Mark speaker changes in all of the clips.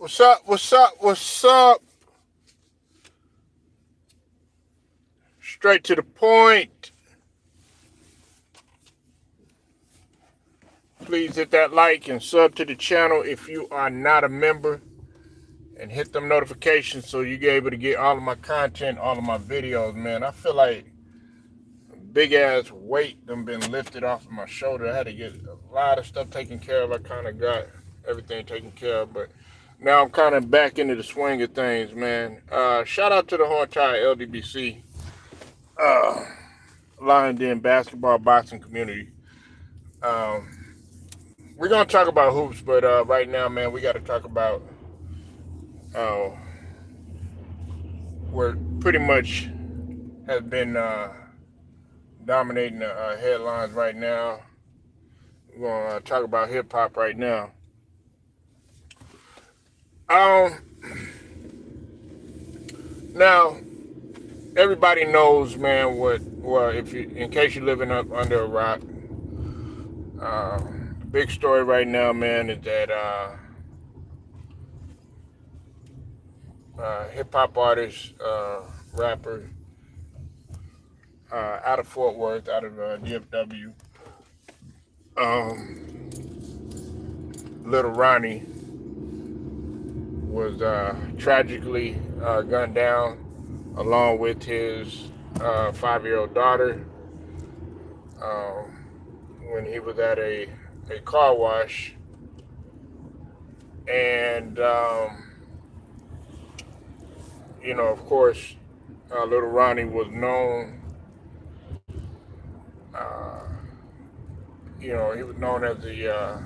Speaker 1: What's up? What's up? What's up? Straight to the point. Please hit that like and sub to the channel if you are not a member. And hit them notifications so you get able to get all of my content, all of my videos, man. I feel like a big ass weight done been lifted off of my shoulder. I had to get a lot of stuff taken care of. I kind of got everything taken care of, but now I'm kind of back into the swing of things, man. Shout out to the Horn Tide LDBC, Lion Den basketball boxing community. We're gonna talk about hoops, but right now, man, we got to talk about where pretty much has been dominating the headlines right now. We're gonna talk about hip hop right now. Now everybody knows, man, well, if you, in case you're living up under a rock, the big story right now, man, is that hip hop artist, rapper, out of Fort Worth, out of DFW, little Ronnie was tragically gunned down along with his 5-year-old daughter when he was at a car wash. And you know, of course, little Ronnie was known, you know, he was known as a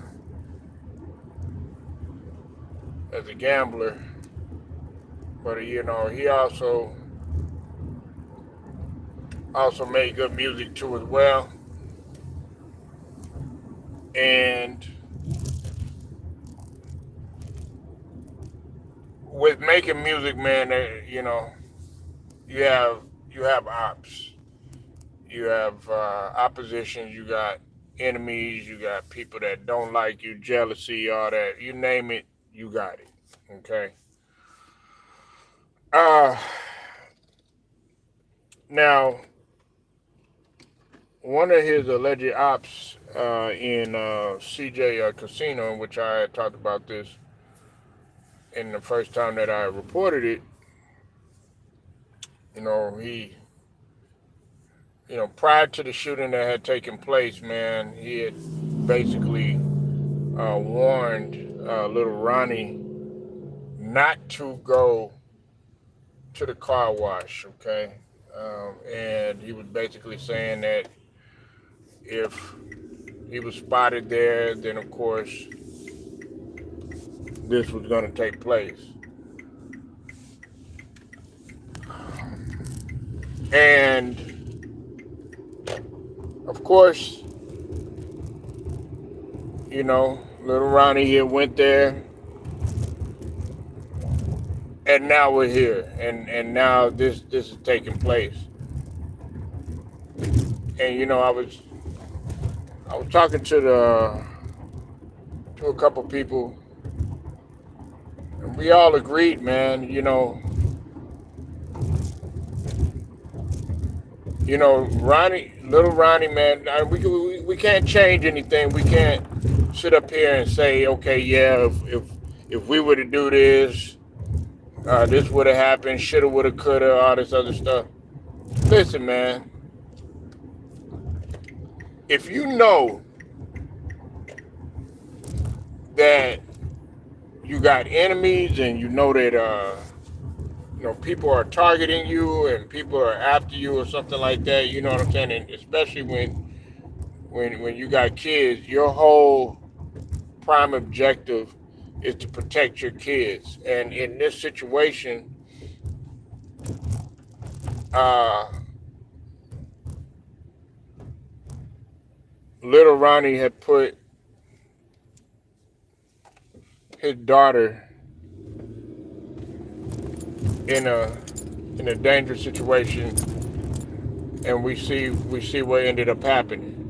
Speaker 1: gambler, but you know, he also made good music too as well. And with making music, man, you know, you have ops, you have opposition, you got enemies, you got people that don't like you, jealousy, all that. You name it, you got it. Okay. Now, one of his alleged ops in CJ Casino, in which I had talked about this in the first time that I reported it, you know, prior to the shooting that had taken place, man, he had basically warned little Ronnie not to go to the car wash, okay? And he was basically saying that if he was spotted there, then of course this was going to take place. And of course, you know, little Ronnie here went there, and now we're here, and now this is taking place. And you know, I was talking to a couple people, and we all agreed, man. Ronnie, little Ronnie, man. We can't change anything. We can't sit up here and say, okay, yeah, if we were to do this, this would have happened, shoulda, woulda, coulda, all this other stuff. Listen, man. If you know that you got enemies and you know that people are targeting you and people are after you or something like that, you know what I'm saying? And especially when you got kids, your whole prime objective is to protect your kids. And in this situation, little Ronnie had put his daughter in a dangerous situation, and we see what ended up happening.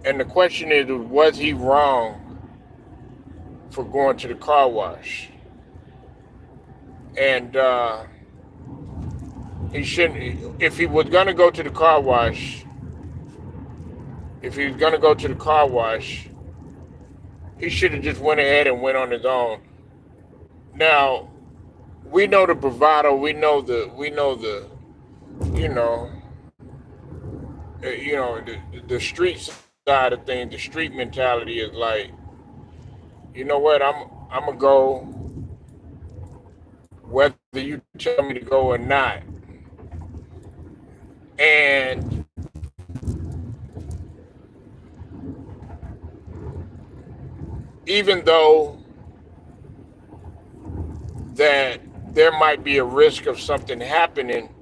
Speaker 1: And the question is, was he wrong for going to the car wash? And he shouldn't. If he was gonna go to the car wash, if he was gonna go to the car wash, he should have just went ahead and went on his own. Now we know the bravado. We know the you know the street side of things. The street mentality is like, you know what, I'm gonna go whether you tell me to go or not. And even though that there might be a risk of something happening,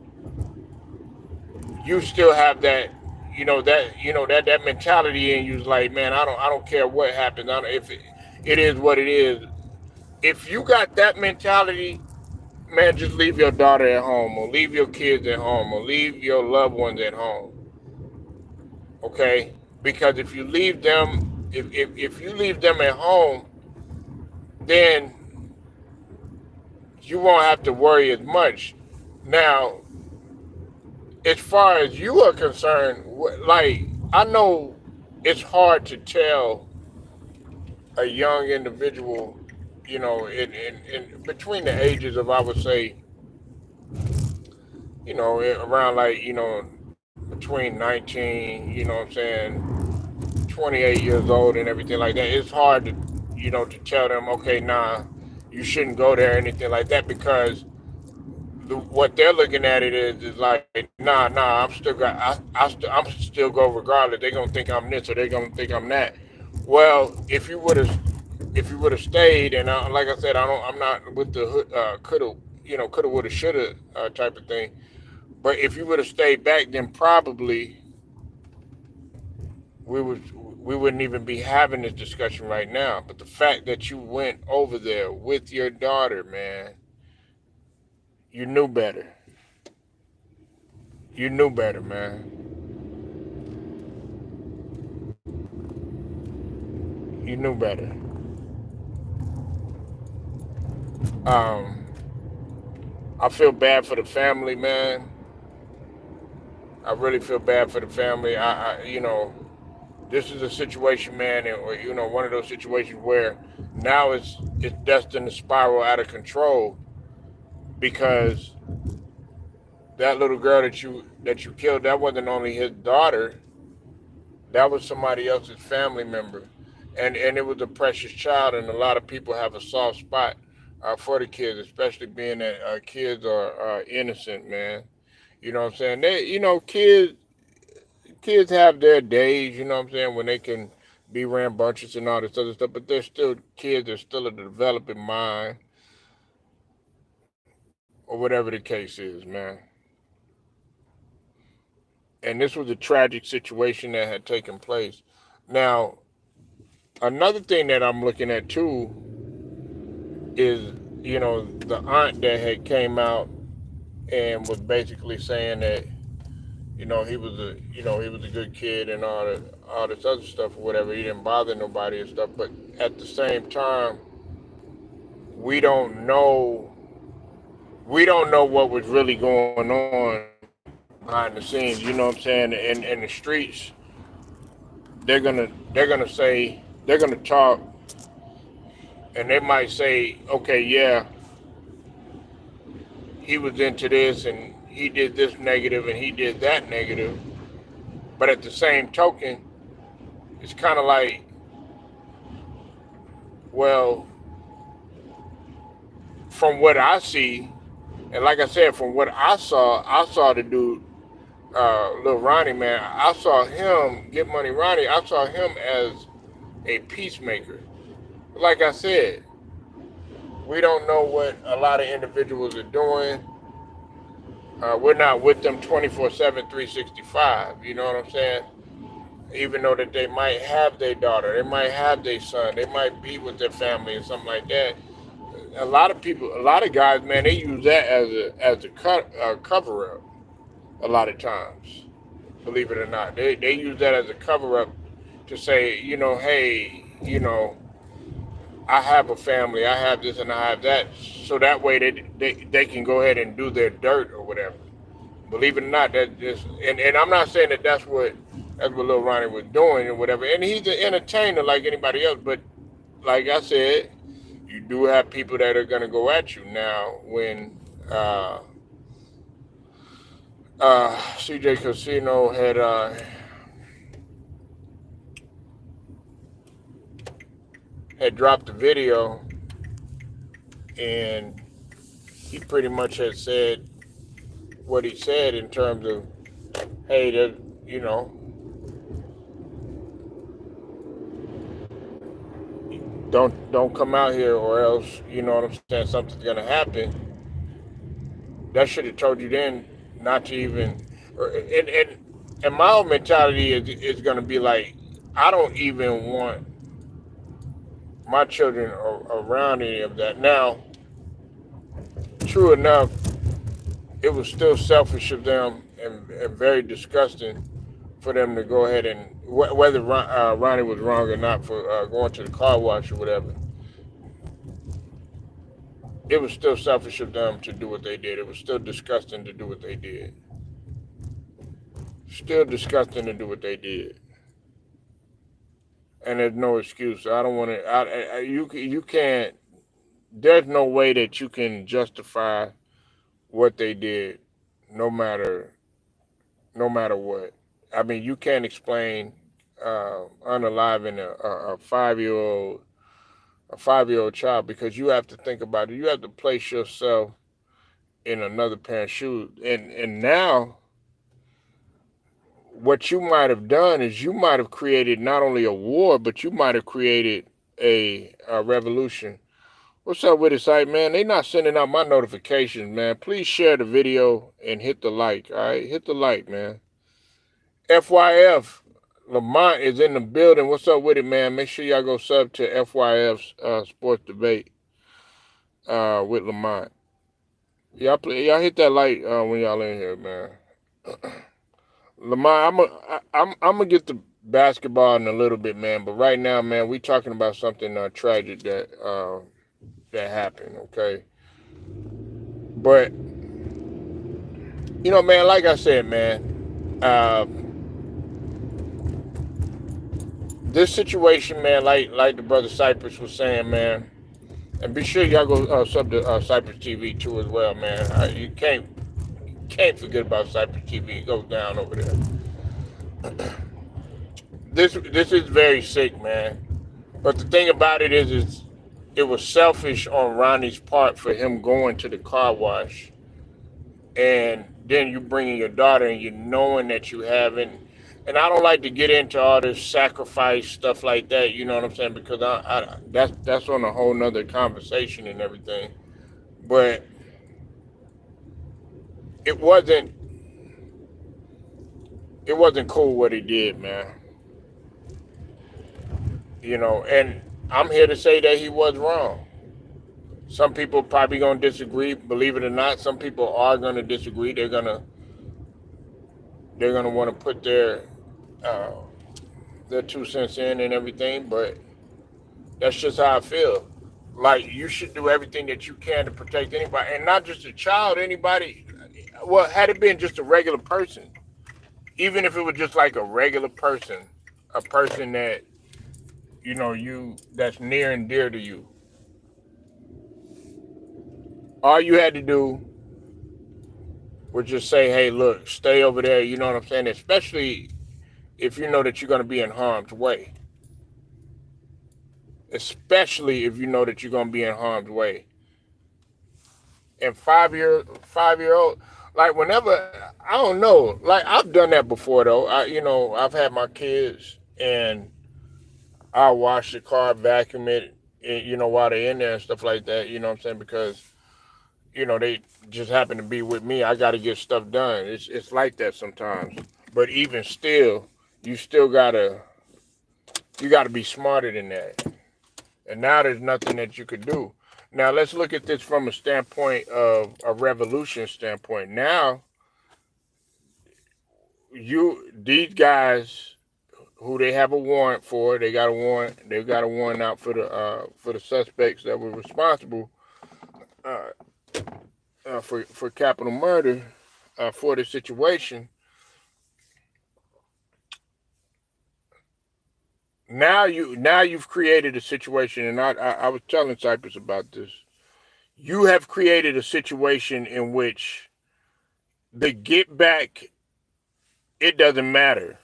Speaker 1: you still have that, that mentality in you is like, man, I don't care what happens. I don't, if it is what it is. If you got that mentality, man, just leave your daughter at home, or leave your kids at home, or leave your loved ones at home. Okay? Because if you leave them at home, then you won't have to worry as much. Now, as far as you are concerned, like, I know it's hard to tell a young individual, in between the ages of, I would say, around, like, between 19, what I'm saying, 28 years old and everything like that. It's hard to tell them, okay, nah, you shouldn't go there or anything like that, because what they're looking at it is like, nah, I'm still go regardless. They're gonna think I'm this, or they're gonna think I'm that. Well, if you would have stayed, and like I said, I'm not with the coulda, woulda, shoulda type of thing. But if you would have stayed back, then probably we wouldn't even be having this discussion right now. But the fact that you went over there with your daughter, man, you knew better. You knew better, man. You knew better. Um, I feel bad for the family, man. I really feel bad for the family. This is a situation, man, or one of those situations where now it's destined to spiral out of control, because that little girl that you killed, that wasn't only his daughter, that was somebody else's family member, and it was a precious child, and a lot of people have a soft spot for the kids, especially being that kids are innocent, man. You know what I'm saying? Kids have their days, you know what I'm saying, when they can be rambunctious and all this other stuff, but they're still kids, they're still a developing mind, or whatever the case is, man. And this was a tragic situation that had taken place. Now, another thing that I'm looking at too is, the aunt that had came out and was basically saying that, he was a good kid and all this other stuff or whatever. He didn't bother nobody and stuff. But at the same time, we don't know what was really going on behind the scenes. You know what I'm saying? In the streets, they're gonna talk, and they might say, okay, yeah, he was into this and he did this negative and he did that negative. But at the same token, it's kind of like, well, from what I see, and like I said, from what I saw the dude, little Ronnie, man, I saw him, Get Money Ronnie, I saw him as a peacemaker. Like I said, we don't know what a lot of individuals are doing. We're not with them 24/7, 365. You know what I'm saying? Even though that they might have their daughter, they might have their son, they might be with their family or something like that. A lot of guys, man, they use that as a cover up. A lot of times, believe it or not, they use that as a cover up to say, hey, I have a family, I have this and I have that, so that way they can go ahead and do their dirt or whatever. Believe it or not, that just and I'm not saying that that's what Lil Ronnie was doing or whatever. And he's an entertainer like anybody else, but like I said, you do have people that are gonna go at you now when CJ Casino had dropped the video, and he pretty much had said what he said in terms of, hey, that don't come out here or else, you know what I'm saying, something's gonna happen. That should have told you then not to even. And my own mentality is gonna be like, I don't even want my children around any of that. Now, true enough, it was still selfish of them and very disgusting for them to go ahead and whether Ronnie was wrong or not for going to the car wash or whatever. It was still selfish of them to do what they did. It was still disgusting to do what they did. Still disgusting to do what they did. And there's no excuse. I don't want to. You can't. There's no way that you can justify what they did, no matter what. I mean, you can't explain unaliving a 5-year old child, because you have to think about it. You have to place yourself in another parent's shoes, and now what you might have done is you might have created not only a war, but you might have created a revolution. What's up with it, site, man? They not sending out my notifications, man. Please share the video and hit the like, all right? Hit the like, man. FYF, Lamont is in the building. What's up with it, man? Make sure y'all go sub to FYF's Sports Debate with Lamont. Y'all hit that like when y'all in here, man. Lamont, I'm gonna get the basketball in a little bit, man. But right now, man, we talking about something tragic that happened. Okay, but man, like I said, man, this situation, man, like the brother Cypress was saying, man, and be sure y'all go sub to Cypress TV too as well, man. You can't forget about Cypress TV. It goes down over there. This is very sick, man. But the thing about it is it was selfish on Ronnie's part for him going to the car wash, and then you bringing your daughter and you knowing that you haven't. And I don't like to get into all this sacrifice stuff like that. You know what I'm saying? Because that's on a whole nother conversation and everything. But it wasn't cool what he did, man. And I'm here to say that he was wrong. Some people probably gonna disagree, believe it or not. Some people are gonna disagree. They're gonna want to put their 2 cents in and everything, but that's just how I feel. Like, you should do everything that you can to protect anybody, and not just a child, anybody. Well, had it been just a regular person, even if it was just like a regular person, a person that that's near and dear to you, all you had to do was just say, hey, look, stay over there. You know what I'm saying? Especially if you know that you're going to be in harm's way. Especially if you know that you're going to be in harm's way. And 5-year-old, like, whenever, I don't know, like, I've done that before though. I've had my kids and I'll wash the car, vacuum it, while they're in there and stuff like that. You know what I'm saying? Because they just happen to be with me. I got to get stuff done. It's like that sometimes. But even still, you gotta be smarter than that. And now there's nothing that you could do. Now let's look at this from a standpoint of a revolution standpoint. Now, these guys who they have a warrant for. They got a warrant. They got a warrant out for the suspects that were responsible uh, for capital murder for the situation. Now you've created a situation, and I was telling Cypress about this. You have created a situation in which the get back, it doesn't matter,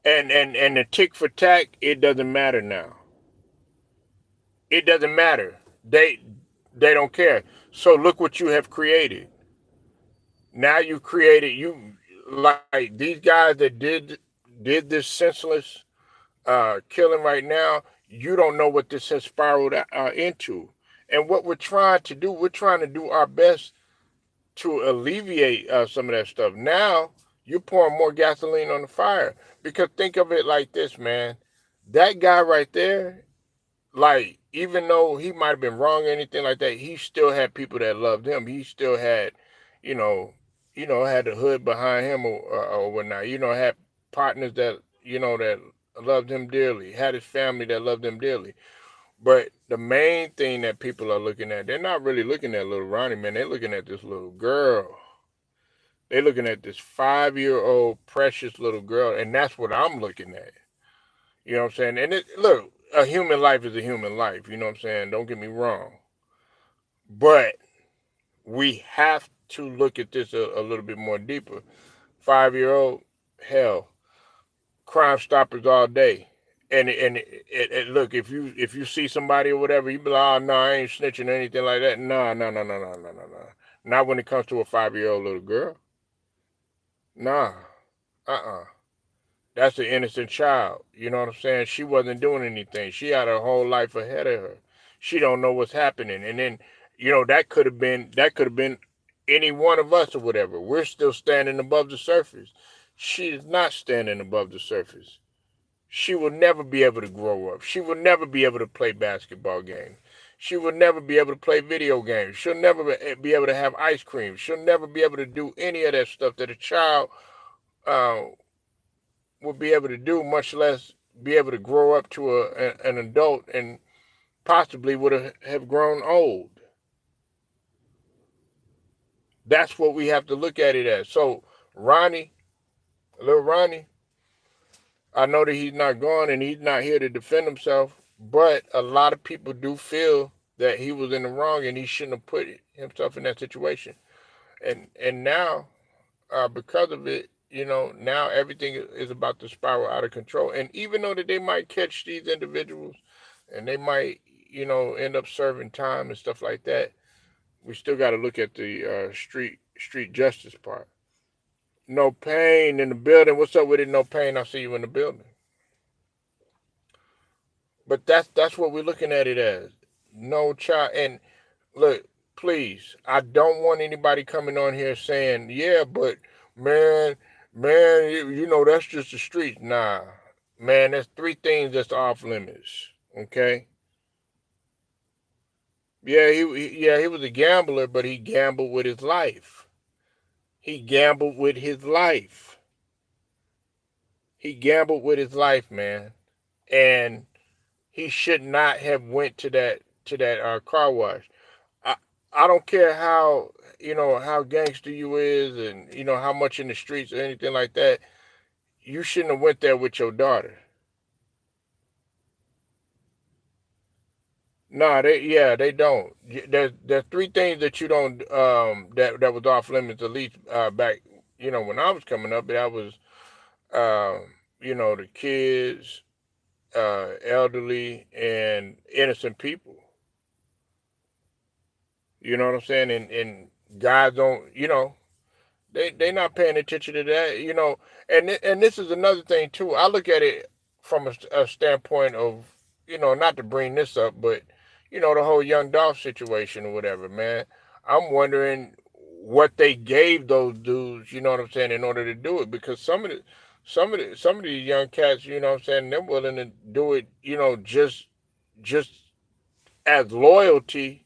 Speaker 1: and the tick for tack, it doesn't matter now. It doesn't matter. They don't care. So look what you have created. Now you created, you like these guys that did this senseless killing right now. You don't know what this has spiraled into. And what we're trying to do our best to alleviate some of that stuff. Now you're pouring more gasoline on the fire, because think of it like this, man. That guy right there, like, even though he might have been wrong or anything like that, he still had people that loved him. He still had, you know, had the hood behind him, or whatnot. Had partners that that loved him dearly. Had his family that loved him dearly. But the main thing that people are looking at, they're not really looking at little Ronnie, man. They're looking at this little girl. They're looking at this 5-year-old precious little girl, and that's what I'm looking at. You know what I'm saying? And look, a human life is a human life. You know what I'm saying? Don't get me wrong. But we have to look at this a little bit more deeper. 5-year-old, hell, Crime Stoppers all day. And look, if you see somebody or whatever, you be like, oh no, I ain't snitching or anything like that. No, no, no, no, no, no, no, no. Not when it comes to a 5-year-old little girl. Nah. Uh-uh. That's an innocent child. You know what I'm saying? She wasn't doing anything. She had her whole life ahead of her. She don't know what's happening. And then, that could have been any one of us or whatever. We're still standing above the surface. She is not standing above the surface. She will never be able to grow up. She will never be able to play basketball games. She will never be able to play video games. She'll never be able to have ice cream. She'll never be able to do any of that stuff that a child uh, will be able to do, much less be able to grow up to an adult, and possibly would have grown old. That's what we have to look at it as. So Ronnie, little Ronnie, I know that he's not gone and he's not here to defend himself, but a lot of people do feel that he was in the wrong and he shouldn't have put himself in that situation. And now, because of it, now everything is about to spiral out of control. And even though that they might catch these individuals and they might, end up serving time and stuff like that, we still got to look at the street justice part. No Pain in the building. What's up with it? No Pain. I see you in the building. But that's what we're looking at it as. No child. And look, please, I don't want anybody coming on here saying, yeah, but man, man, that's just the streets. Nah, man, there's three things that's off limits. Okay. Yeah, he was a gambler, but he gambled with his life. He gambled with his life. He gambled with his life, man. And he should not have went to that car wash. I I don't care how gangster you is, and how much in the streets or anything like that. You shouldn't have went there with your daughter. Nah, they don't. There's three things that you don't that was off limits, at least back when I was coming up. That was the kids, elderly, and innocent people. You know what I'm saying? And guys don't, they not paying attention to that, and this is another thing too. I look at it from a standpoint of, not to bring this up, but the whole Young Dolph situation or whatever, man. I'm wondering what they gave those dudes, you know what I'm saying, in order to do it, because some of these young cats, you know what I'm saying, they're willing to do it, just as loyalty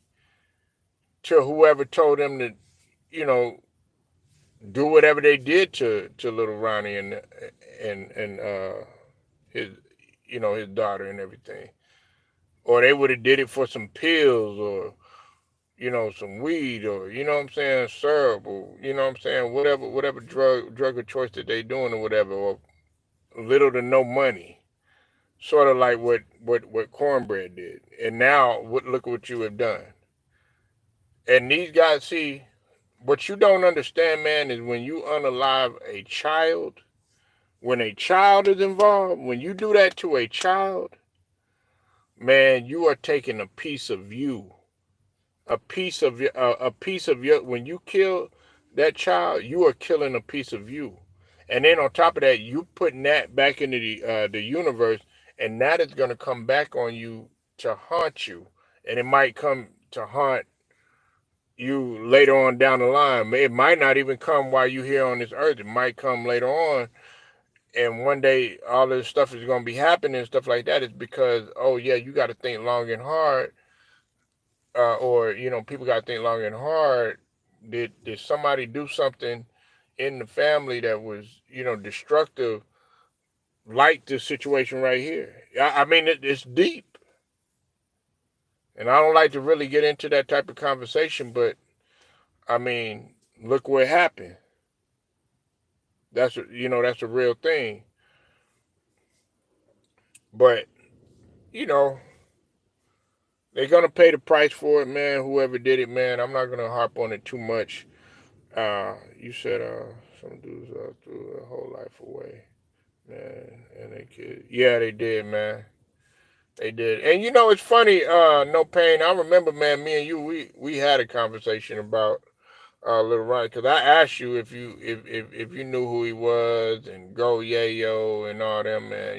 Speaker 1: to whoever told them to, do whatever they did to little Ronnie, and his his daughter and everything, or they would have did it for some pills or some weed or what I'm saying, syrup or what I'm saying, whatever drug of choice that they doing or whatever, or little to no money, sort of like what cornbread did, and now look what you have done. And these guys, see, what you don't understand, man, is when you unalive a child, when a child is involved, when you do that to a child, man, you are taking a piece of you, a piece of your. When you kill that child, you are killing a piece of you, and then on top of that, you putting that back into the universe, and that is going to come back on you to haunt you, and it might come to haunt you later on down the line. It might not even come while you here on this earth. It might come later on, and one day all this stuff is going to be happening and stuff like that. Is because, oh yeah, you got to think long and hard, or people got to think long and hard. Did somebody do something in the family that was destructive, like this situation right here? I mean, it's deep, and I don't like to really get into that type of conversation, but I mean, look what happened. That's a real thing. But you know, they're gonna pay the price for it, man. Whoever did it, man. I'm not gonna harp on it too much. You said some dudes threw their whole life away, man, and they kid. Yeah, they did, man. They did. And it's funny. No pain. I remember, man. Me and you, we had a conversation about Little Ronnie, because I asked you if you knew who he was, and Go Yayo and all them, man.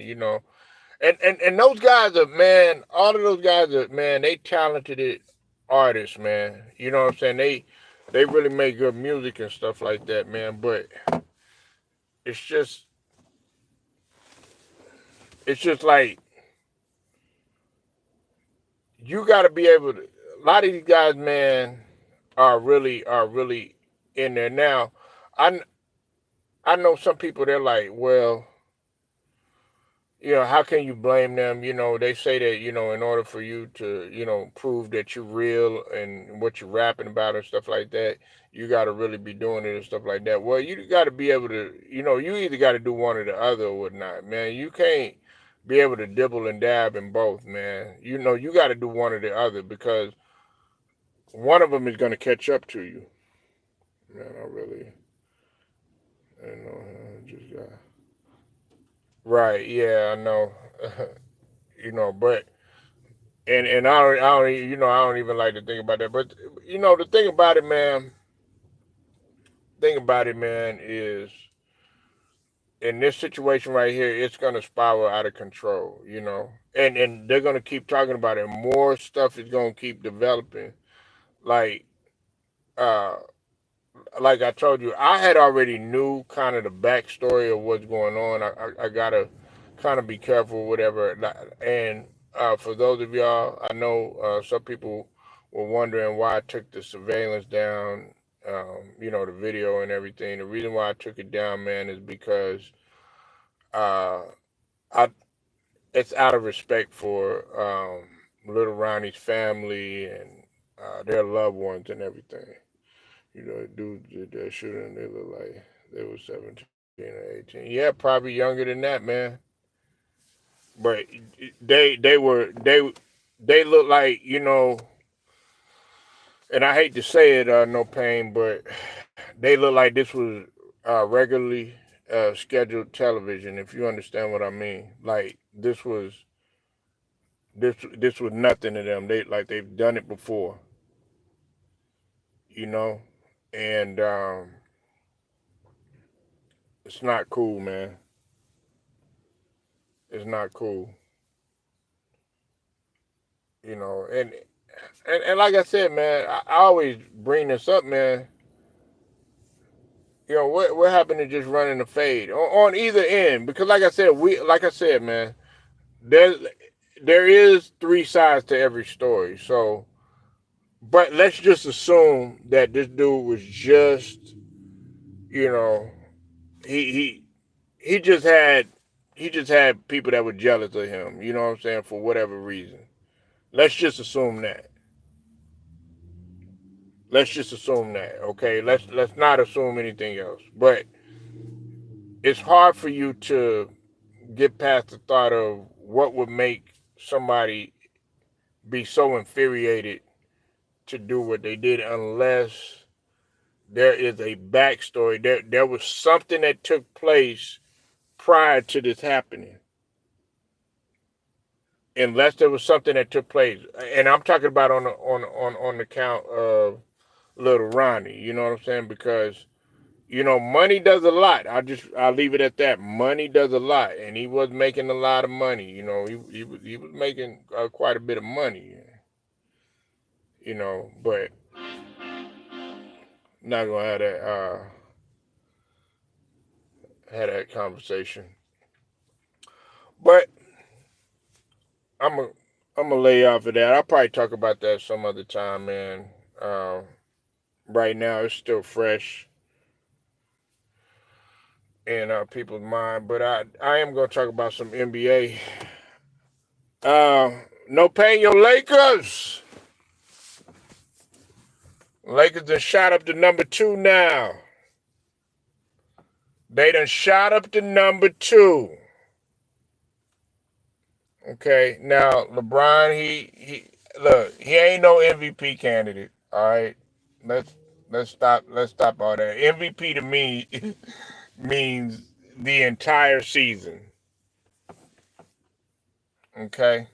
Speaker 1: And those guys are, man, all of those guys are, man, they talented artists, man. You know what I'm saying? They really make good music and stuff like that, man. But it's just like you got to be able to. A lot of these guys, man, are really in there now. I I know some people, they're like, well, how can you blame them? They say that, in order for you to, prove that you're real and what you're rapping about and stuff like that, you got to really be doing it and stuff like that. Well, you got to be able to, you either got to do one or the other or whatnot, man. You can't be able to dibble and dab in both, man. You got to do one or the other, because one of them is going to catch up to you. Man, I just got. Right, yeah, I know. But and I don't I don't even like to think about that. But the thing about it, man, is in this situation right here, it's gonna spiral out of control. And they're gonna keep talking about it. More stuff is gonna keep developing. Like uh, like I told you, I had already knew kind of the backstory of what's going on. I gotta kind of be careful, whatever. And for those of y'all, I know some people were wondering why I took the surveillance down, the video and everything. The reason why I took it down, man, is because uh, I it's out of respect for little Ronnie's family and their loved ones and everything. Dudes did that shooting. They look like they were 17 or 18. Yeah, probably younger than that, man. But they look like, and I hate to say it, no pain, but they look like this was regularly scheduled television. If you understand what I mean, like this was nothing to them. They've done it before, you know, and it's not cool, man. It's not cool, and like I said, man, I always bring this up, man. What happened to just running a fade on either end? Because like I said, man, there there is three sides to every story. So, but let's just assume that this dude was just, you know, he he just had people that were jealous of him. You know what I'm saying? For whatever reason. Let's just assume that. Let's just assume that. Okay. Let's not assume anything else. But it's hard for you to get past the thought of what would make somebody be so infuriated to do what they did unless there is a backstory. There was something that took place prior to this happening. Unless there was something that took place, and I'm talking about on the count of little Ronnie. You know what I'm saying? Because money does a lot. I'll leave it at that. Money does a lot, and he was making a lot of money. He was making quite a bit of money. But not gonna have that conversation. But I'm a I'm gonna lay off of that. I'll probably talk about that some other time, man. Uh, right now, it's still fresh in people's mind, but I am gonna talk about some NBA. No paying your Lakers. Lakers done shot up to number 2 now. They done shot up to number 2. Okay, now LeBron, he look, he ain't no MVP candidate. All right, let's let's stop all that. MVP to me means the entire season. Okay,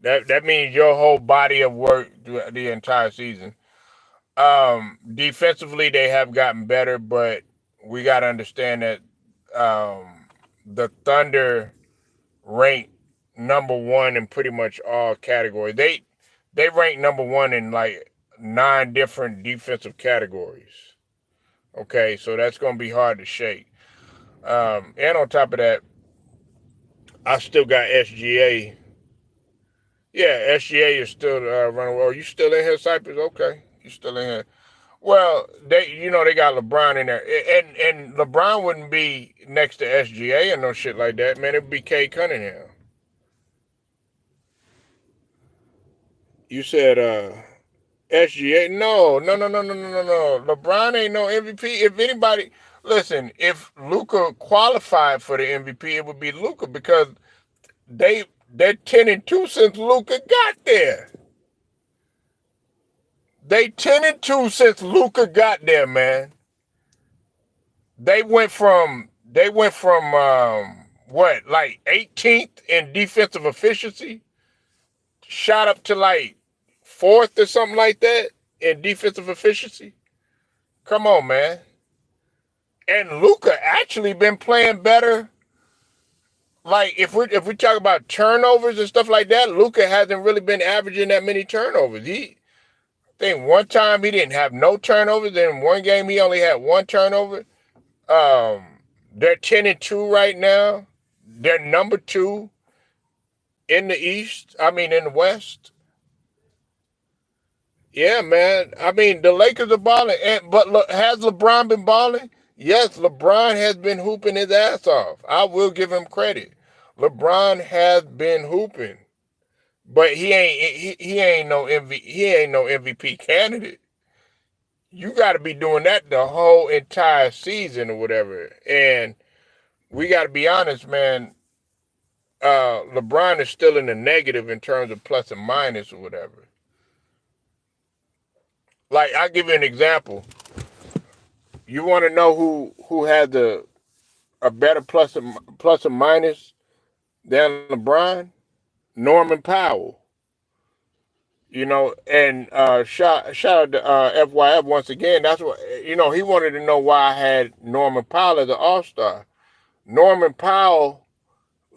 Speaker 1: that means your whole body of work the entire season. Defensively, they have gotten better, but we got to understand that the Thunder rank number 1 in pretty much all categories. They rank number 1 in like 9 different defensive categories. Okay, so that's gonna be hard to shake. And on top of that, I still got SGA. Yeah, SGA is still running. Well, you still in here, Cypress? Okay, you still in here. Well, they got LeBron in there, and LeBron wouldn't be next to SGA and no shit like that, man. It'd be Kay Cunningham. You said SGA? No, no, no, no, no, no, no, no. LeBron ain't no MVP. If anybody, listen, if Luka qualified for the MVP, it would be Luka because they're 10-2 since Luka got there. They 10-2 since Luka got there, man. They went from what, like 18th in defensive efficiency, shot up to like 4th or something like that in defensive efficiency. Come on, man. And Luka actually been playing better. Like if we talk about turnovers and stuff like that, Luka hasn't really been averaging that many turnovers. I think one time he didn't have no turnovers. Then one game he only had 1 turnover. They're 10-2 right now. They're number 2 in the East. I mean in the West. Yeah, man. I mean the Lakers are balling, but look, has LeBron been balling? Yes, LeBron has been hooping his ass off. I will give him credit. LeBron has been hooping, but he ain't no MVP candidate. You got to be doing that the whole entire season or whatever. And we got to be honest, man. LeBron is still in the negative in terms of plus and minus or whatever. Like I'll give you an example. You want to know who had a better plus and minus than LeBron? Norman Powell. And shout out to FYF once again. That's what he wanted to know why I had Norman Powell as an All-Star. Norman Powell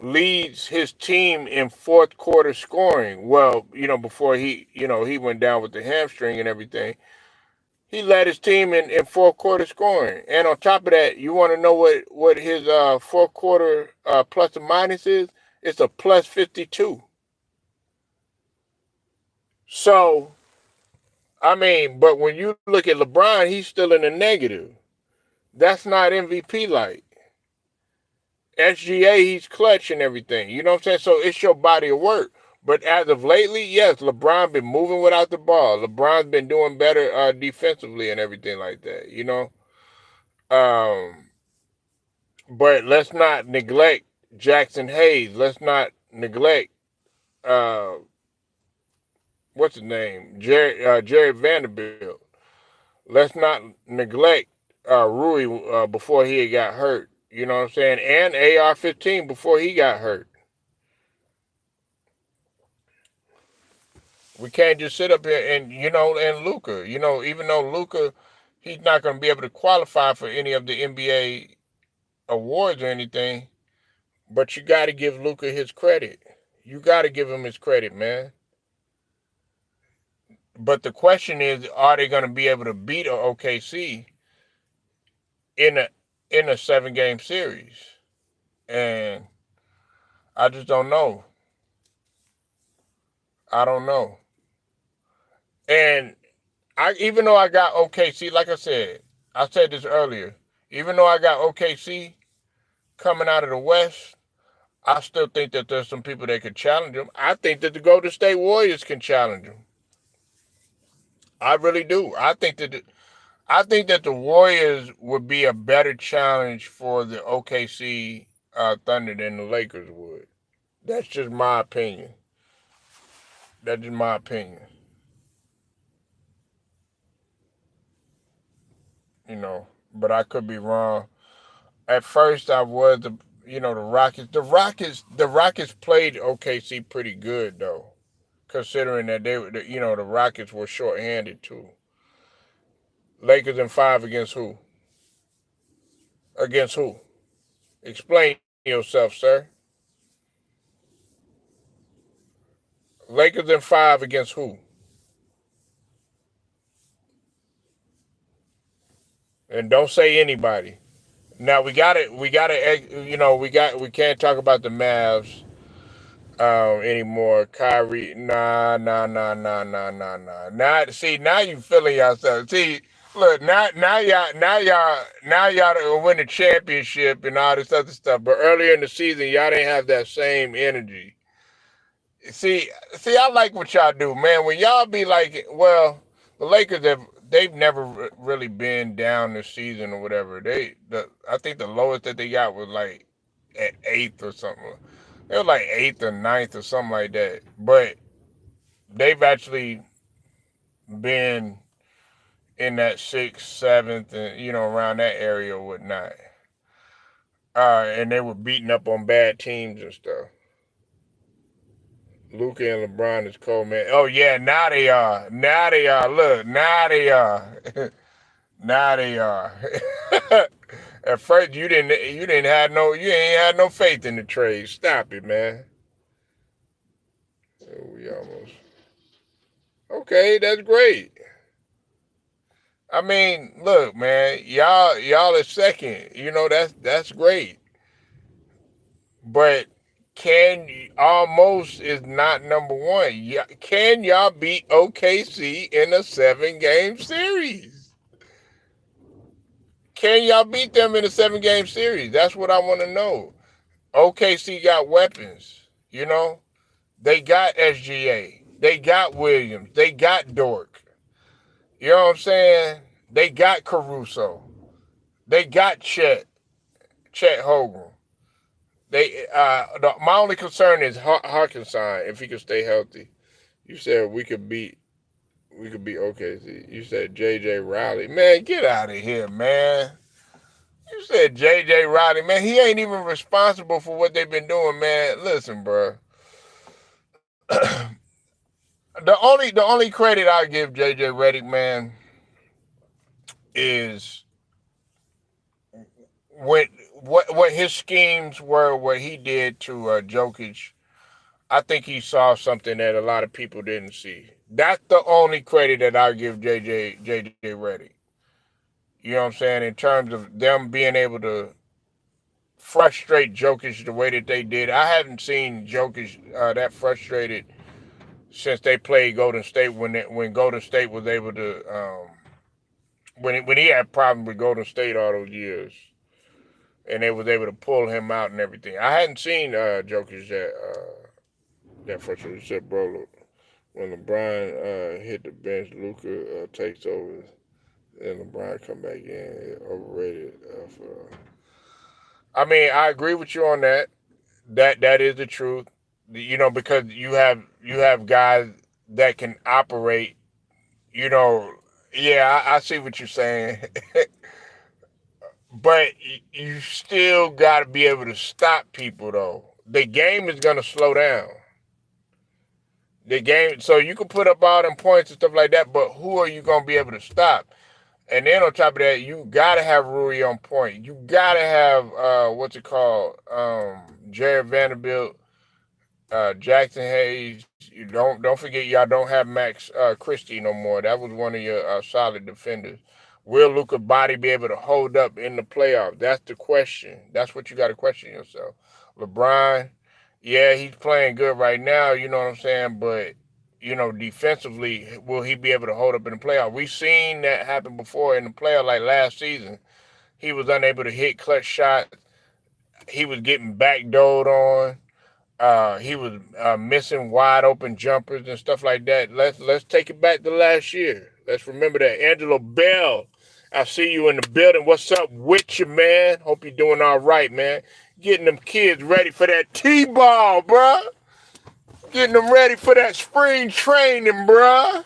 Speaker 1: leads his team in fourth quarter scoring. Well, before he went down with the hamstring and everything. He led his team in fourth quarter scoring. And on top of that, you want to know what his fourth quarter plus and minus is? It's a plus 52. So, I mean, but when you look at LeBron, he's still in the negative. That's not MVP like. SGA, he's clutch and everything. You know what I'm saying? So it's your body of work. But as of lately, yes, LeBron been moving without the ball. LeBron's been doing better defensively and everything like that. You know, um, but let's not neglect Jackson Hayes. Let's not neglect uh, what's his name, Jared Vanderbilt. Let's not neglect Rui before he got hurt. You know what I'm saying? And AR-15 before he got hurt. We can't just sit up here and and Luka. Even though Luka, he's not going to be able to qualify for any of the NBA awards or anything, but you got to give Luka his credit. You got to give him his credit, man. But the question is, are they going to be able to beat a OKC in a 7-game series? And I just don't know. I don't know. And even though I got OKC, like I said this earlier, even though I got OKC coming out of the West, I still think that there's some people that could challenge them. I think that the Golden State Warriors can challenge them. I really do. I think that the Warriors would be a better challenge for the OKC Thunder than the Lakers would. That's just my opinion. That's just my opinion. But I could be wrong. At first, I was the Rockets. The Rockets played OKC pretty good though, considering that the Rockets were shorthanded too. Lakers in 5 against who? Against who? Explain yourself, sir. Lakers in 5 against who? And don't say anybody. Now we can't talk about the Mavs anymore. Kyrie, nah. Now you feeling yourself. See, look, now y'all win the championship and all this other stuff. But earlier in the season, y'all didn't have that same energy. See, I like what y'all do, man. When y'all be like, well, the Lakers they've never really been down this season or whatever. I think the lowest that they got was like at 8th or something. They were like 8th or 9th or something like that. But they've actually been in that 6th, 7th, and around that area or whatnot. And they were beating up on bad teams and stuff. Luka and LeBron is cold, man. Oh yeah, now they are. Now they are. Look, now they are. Now they are. At first you ain't had no faith in the trade. Stop it, man. Oh, we almost. Okay, that's great. I mean, look, man, y'all are second. That's great. But can almost is not number one. Can y'all beat OKC in a 7-game series? Can y'all beat them in a 7-game series? That's what I want to know. OKC got weapons. They got SGA. They got Williams. They got Dort. You know what I'm saying? They got Caruso. They got Chet Holmgren. My only concern is Harkinson if he could stay healthy. You said we could beat OKC. You said JJ Riley. Man, get out of here, man. You said JJ Riley, man. He ain't even responsible for what they've been doing, man. Listen, bro. the only credit I give JJ Redick, man, is when what his schemes were, what he did to Jokic. I think he saw something that a lot of people didn't see. That's the only credit that I give JJ Redick. You know what I'm saying? In terms of them being able to frustrate Jokic the way that they did. I haven't seen Jokic that frustrated since they played Golden State when Golden State was able to when he had problems with Golden State all those years. and they was able to pull him out and everything. I hadn't seen Jokic that first. You said, bro, when LeBron hit the bench, Luka takes over, and LeBron come back in. Overrated. I mean, I agree with you on that. That is the truth. You know, because you have guys that can operate. You know, yeah, I see what you're saying, but you still got to be able to stop people though. The game is gonna slow down. The game, so you can put up all them points and stuff like that, but who are you gonna be able to stop? And then on top of that, you gotta have Rui on point. You gotta have what's it called, Jared Vanderbilt, Jackson Hayes. You don't forget y'all don't have Max Christie no more. That was one of your solid defenders. Will Luka body be able to hold up in the playoffs? That's the question. That's what you got to question yourself. LeBron, yeah, he's playing good right now. You know what I'm saying, but defensively, will he be able to hold up in the playoffs? We've seen that happen before in the playoffs, like last season. He was unable to hit clutch shots. He was getting backdoored on. He was missing wide open jumpers and stuff like that. Let's take it back to last year. Let's remember that. Angelo Bell, I see you in the building. What's up with you, man? Hope you're doing all right, man. Getting them kids ready for that T-ball, bruh. Getting them ready for that spring training, bruh.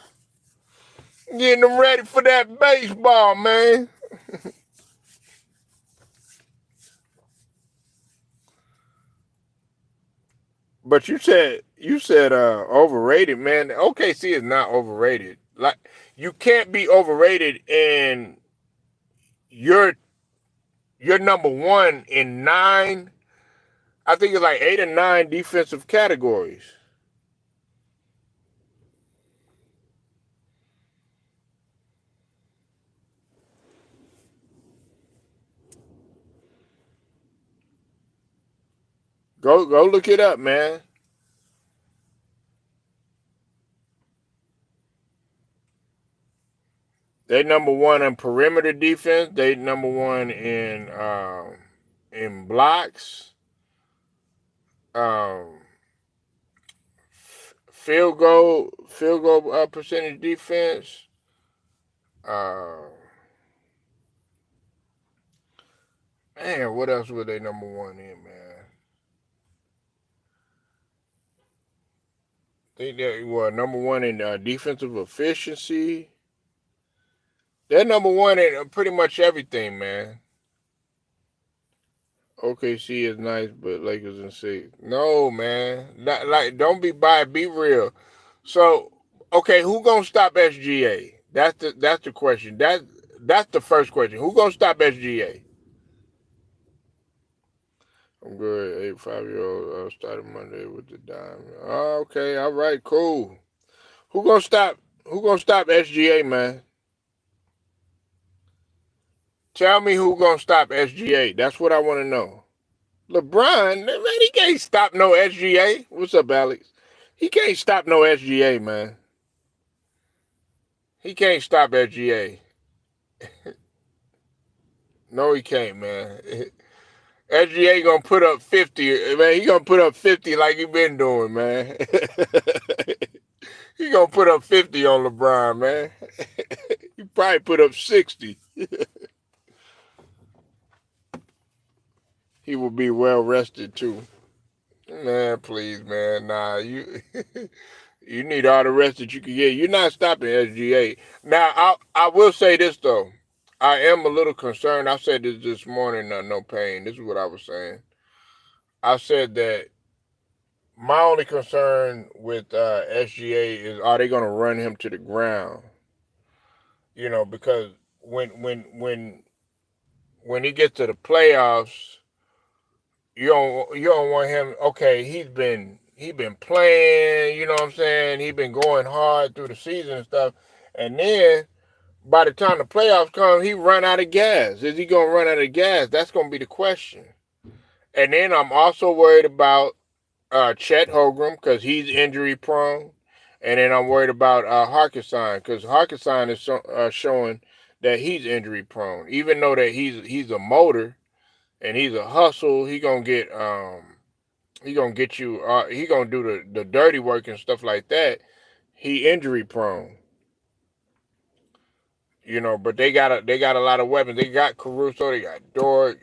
Speaker 1: Getting them ready for that baseball, man. But you said overrated, man. OKC is not overrated. Like, you can't be overrated, and you're number one in nine. I think it's like 8 or 9 defensive categories. Go look it up, man. They number one in perimeter defense. They number one in blocks. Um, field goal percentage defense. Uh, Man, what else were they number one in, man? They were number one in defensive efficiency. They're number one in pretty much everything, man. OKC is nice, but Lakers in six. No, man. Not, like, don't be biased. Be real. So, okay, who gonna stop SGA? That's the question. That's the first question. Who gonna stop SGA? I'm good. 85-year-old started Monday with the dime. Oh, okay, all right, cool. Who gonna stop? Who gonna stop SGA, man? Tell me who gonna stop SGA. That's what I want to know. LeBron, man, he can't stop no SGA. What's up, Alex? He can't stop no SGA, man. He can't stop SGA. No, he can't, man. SGA gonna put up 50, man. He gonna put up 50 like he been doing, man. He gonna put up 50 on LeBron, man. He probably put up 60. He will be well rested too. Man, please, man. Nah, you you need all the rest that you can get. You're not stopping SGA. Now, I will say this though. I am a little concerned. I said this morning. No pain. This is what I was saying. I said that my only concern with SGA is, are they going to run him to the ground? Because when he gets to the playoffs, you don't want him. Okay, he been playing. You know what I'm saying? He been going hard through the season and stuff, and then by the time the playoffs come, he run out of gas. Is he gonna run out of gas? That's gonna be the question. And then I'm also worried about Chet Holmgren because he's injury prone, and then I'm worried about Harkison because Harkison is showing that he's injury prone, even though that he's a motor and he's a hustle. He gonna get you. He gonna do the dirty work and stuff like that. He injury prone, But they got a lot of weapons. They got Caruso. They got Dort.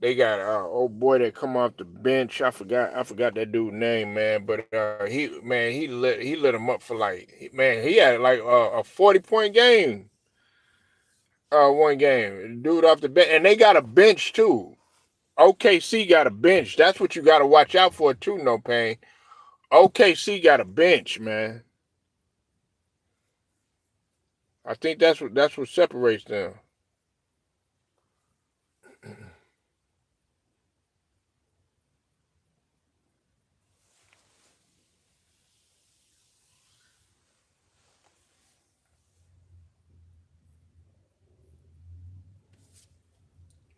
Speaker 1: They got old boy that come off the bench. I forgot that dude's name, man. But he lit him up for he had like a 40-point game. One game, dude off the bench, and they got a bench too. OKC got a bench. That's what you got to watch out for too. No pain. OKC got a bench, man. I think that's what separates them.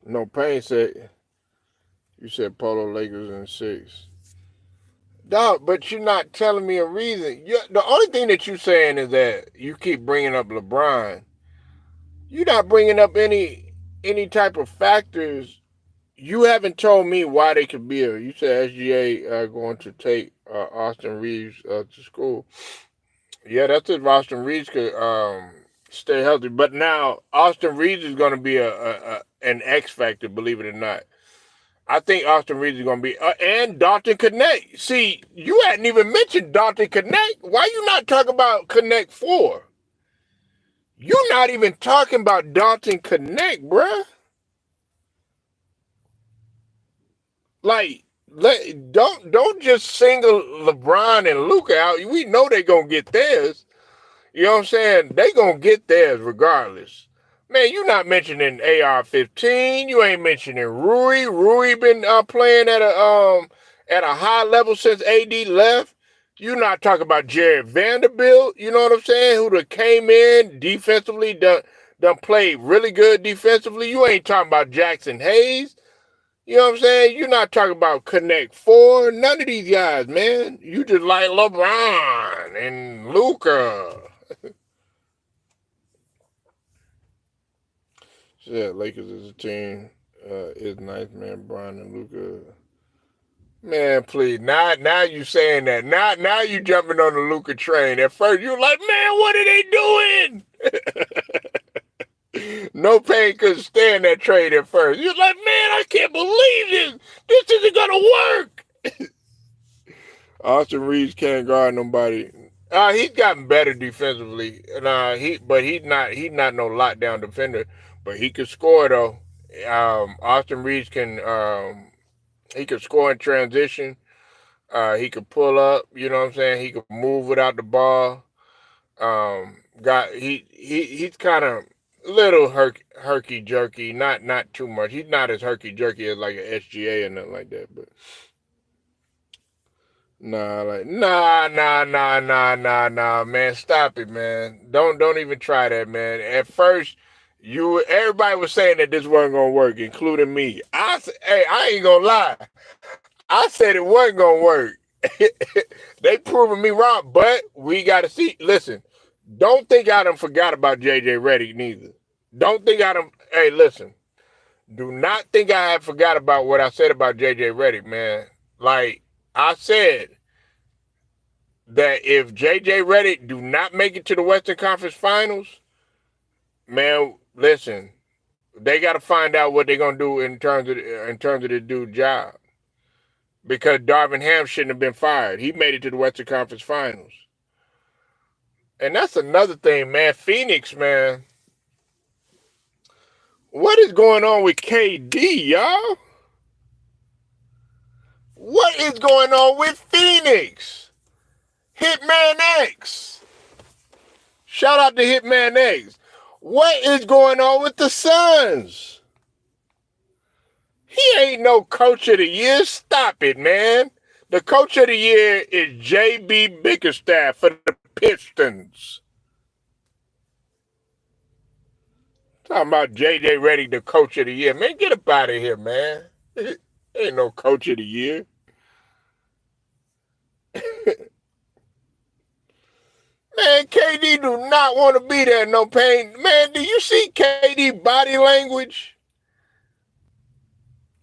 Speaker 1: No pain said you said Polo Lakers in 6. Dog, but you're not telling me a reason. The only thing that you're saying is that you keep bringing up LeBron. You're not bringing up any type of factors. You haven't told me why they could be here. You said SGA going to take Austin Reeves to school. Yeah, that's if Austin Reeves could stay healthy. But now Austin Reeves is going to be an X factor, believe it or not. I think Austin Reeves is going to be, and Dalton Connect. See, you hadn't even mentioned Dalton Connect. Why you not talking about Connect 4? You're not even talking about Dalton Connect, bruh. Like, don't just single LeBron and Luka out. We know they're going to get theirs. You know what I'm saying? They going to get theirs regardless. Man, you not mentioning AR-15. You ain't mentioning Rui. Rui been playing at a high level since AD left. You not talking about Jared Vanderbilt. You know what I'm saying? Who came in defensively, done played really good defensively. You ain't talking about Jackson Hayes. You know what I'm saying? You're not talking about Connect 4. None of these guys, man. You just like LeBron and Luka. Yeah, Lakers as a team is nice, man. Brian and Luka. Man, please. Now you saying that. Now you jumping on the Luka train. At first you were like, man, what are they doing? No pain couldn't stand that trade at first. You was like, man, I can't believe this. This isn't gonna work. Austin Reeves can't guard nobody. He's gotten better defensively. He's not no lockdown defender. But he could score though. Austin Reeves he could score in transition. He could pull up. You know what I'm saying? He could move without the ball. He's kind of little herky jerky. Not too much. He's not as herky jerky as like an SGA or nothing like that. But nah, man. Stop it, man. Don't even try that, man. At first, everybody was saying that this wasn't gonna work, including me. I ain't gonna lie. I said it wasn't gonna work. They proving me wrong, but we gotta see. Listen, don't think I done forgot about JJ Redick neither. Don't think I done. Hey, listen. Do not think I have forgot about what I said about JJ Redick, man. Like I said, that if JJ Redick do not make it to the Western Conference Finals, man, listen, they got to find out what they're gonna do in terms of the dude's job, because Darvin Ham shouldn't have been fired. He made it to the Western Conference Finals, and that's another thing, man. Phoenix, man, what is going on with KD, y'all? What is going on with Phoenix? Hitman X. Shout out to Hitman X. What is going on with the Suns? He ain't no coach of the year. Stop it, man. The coach of the year is J.B. Bickerstaff for the Pistons. Talking about J.J. Redick, the coach of the year. Man, get up out of here, man. Ain't no coach of the year. Man, KD do not want to be there, no pain. Man, do you see KD body language?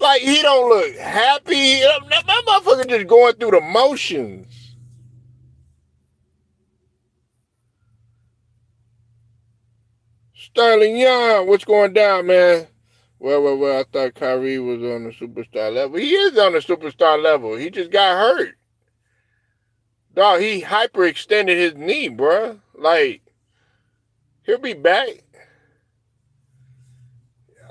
Speaker 1: Like, he don't look happy. That motherfucker just going through the motions. Sterling Young, what's going down, man? Well, I thought Kyrie was on the superstar level. He is on the superstar level. He just got hurt. Dog, he hyperextended his knee, bruh. Like, he'll be back.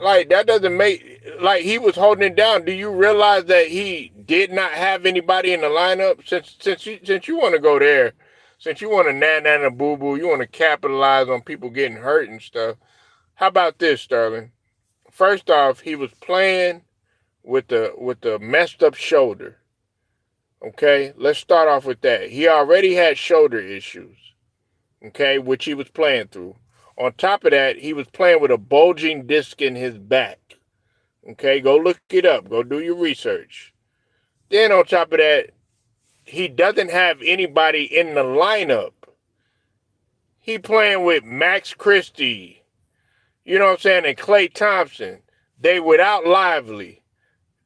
Speaker 1: Like, that doesn't make, like, he was holding it down. Do you realize that he did not have anybody in the lineup? Since you want to go there, since you want to na boo boo, you want to capitalize on people getting hurt and stuff. How about this, Sterling? First off, he was playing with the messed up shoulder. Okay, let's start off with that. He already had shoulder issues, okay, which he was playing through. On top of that, he was playing with a bulging disc in his back. Okay, go look it up. Go do your research. Then on top of that, he doesn't have anybody in the lineup. He playing with Max Christie, you know what I'm saying, and Klay Thompson. They without Lively.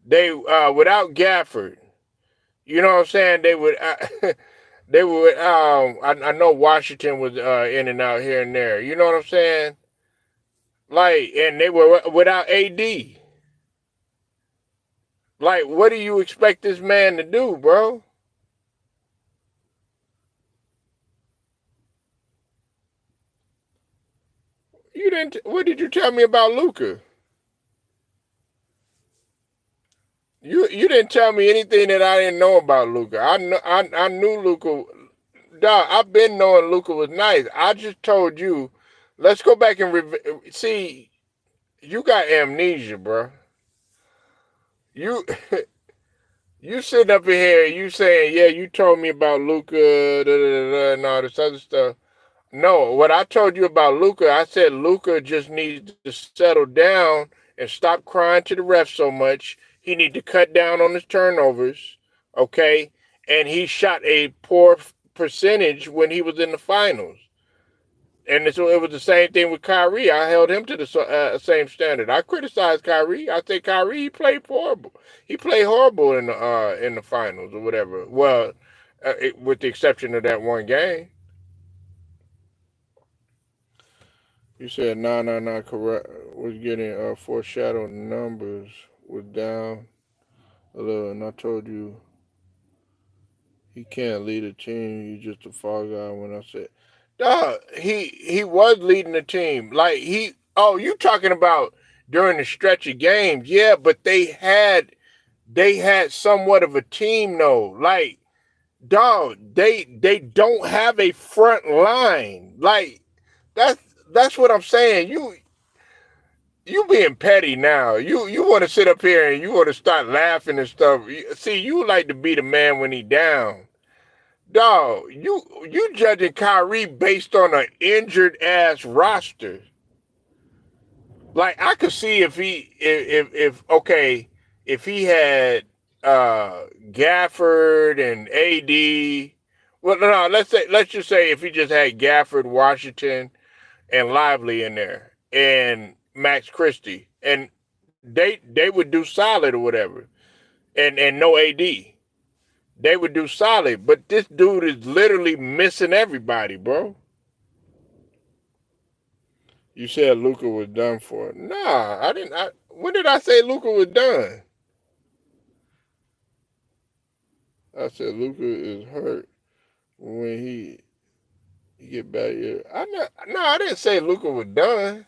Speaker 1: They without Gafford. You know what I'm saying? They would. They would. I know Washington was in and out here and there. You know what I'm saying? Like, and they were without AD. Like, what do you expect this man to do, bro? You didn't. What did you tell me about Luka? You didn't tell me anything that I didn't know about Luka. I knew Luka. Dog, I've been knowing Luka was nice. I just told you. Let's go back and see. You got amnesia, bro. You you sitting up in here, you saying, yeah, you told me about Luka, and all this other stuff. No, what I told you about Luka, I said Luka just needs to settle down and stop crying to the ref so much. He need to cut down on his turnovers, okay? And he shot a poor percentage when he was in the finals. And it was the same thing with Kyrie. I held him to the same standard. I criticized Kyrie. I said Kyrie, he played horrible. He played horrible in the finals or whatever. Well, with the exception of that one game. You said correct. Was getting foreshadowed numbers was down a little, and I told you he can't lead a team. He's just a fall guy. When I said, dog, he was leading the team. Like you talking about during the stretch of games? Yeah, but they had somewhat of a team though. Like, dog, they don't have a front line. Like, that's what I'm saying. You being petty now. You want to sit up here and you want to start laughing and stuff. See, you like to be the man when he down. Dog, you judging Kyrie based on an injured ass roster. Like, I could see if he had Gafford and AD. Well, no, let's just say if he just had Gafford, Washington, and Lively in there, and Max Christie, and they would do solid or whatever, and no AD. They would do solid, but this dude is literally missing everybody, bro. You said Luka was done for. Nah, I didn't. When did I say Luka was done? I said Luka is hurt when he get back here. I didn't say Luka was done.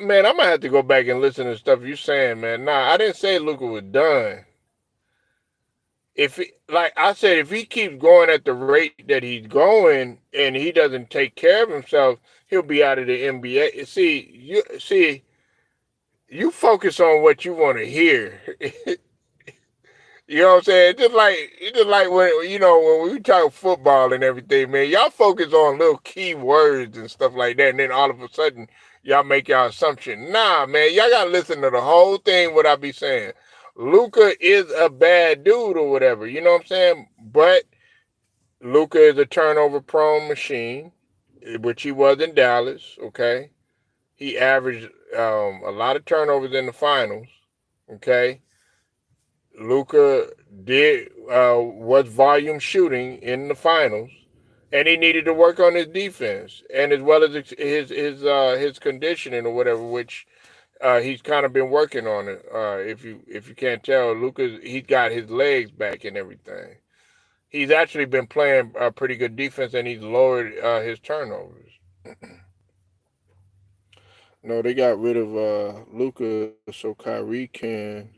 Speaker 1: Man, I'm gonna have to go back and listen to stuff you saying, man. Nah, I didn't say Luka was done. Like I said, if he keeps going at the rate that he's going and he doesn't take care of himself, he'll be out of the NBA. You focus on what you want to hear. You know what I'm saying? Just like when when we talk football and everything, man, y'all focus on little key words and stuff like that, and then all of a sudden y'all make y'all assumption. Nah, man, y'all gotta listen to the whole thing. What I be saying. Luka is a bad dude or whatever, you know what I'm saying? But Luka is a turnover prone machine, which he was in Dallas, okay? He averaged a lot of turnovers in the finals. Okay, Luka did was volume shooting in the finals, and he needed to work on his defense and as well as his conditioning or whatever, which he's kind of been working on it. If you can't tell, Luka he's got his legs back and everything. He's actually been playing pretty good defense, and he's lowered his turnovers. No, they got rid of Luka so Kyrie can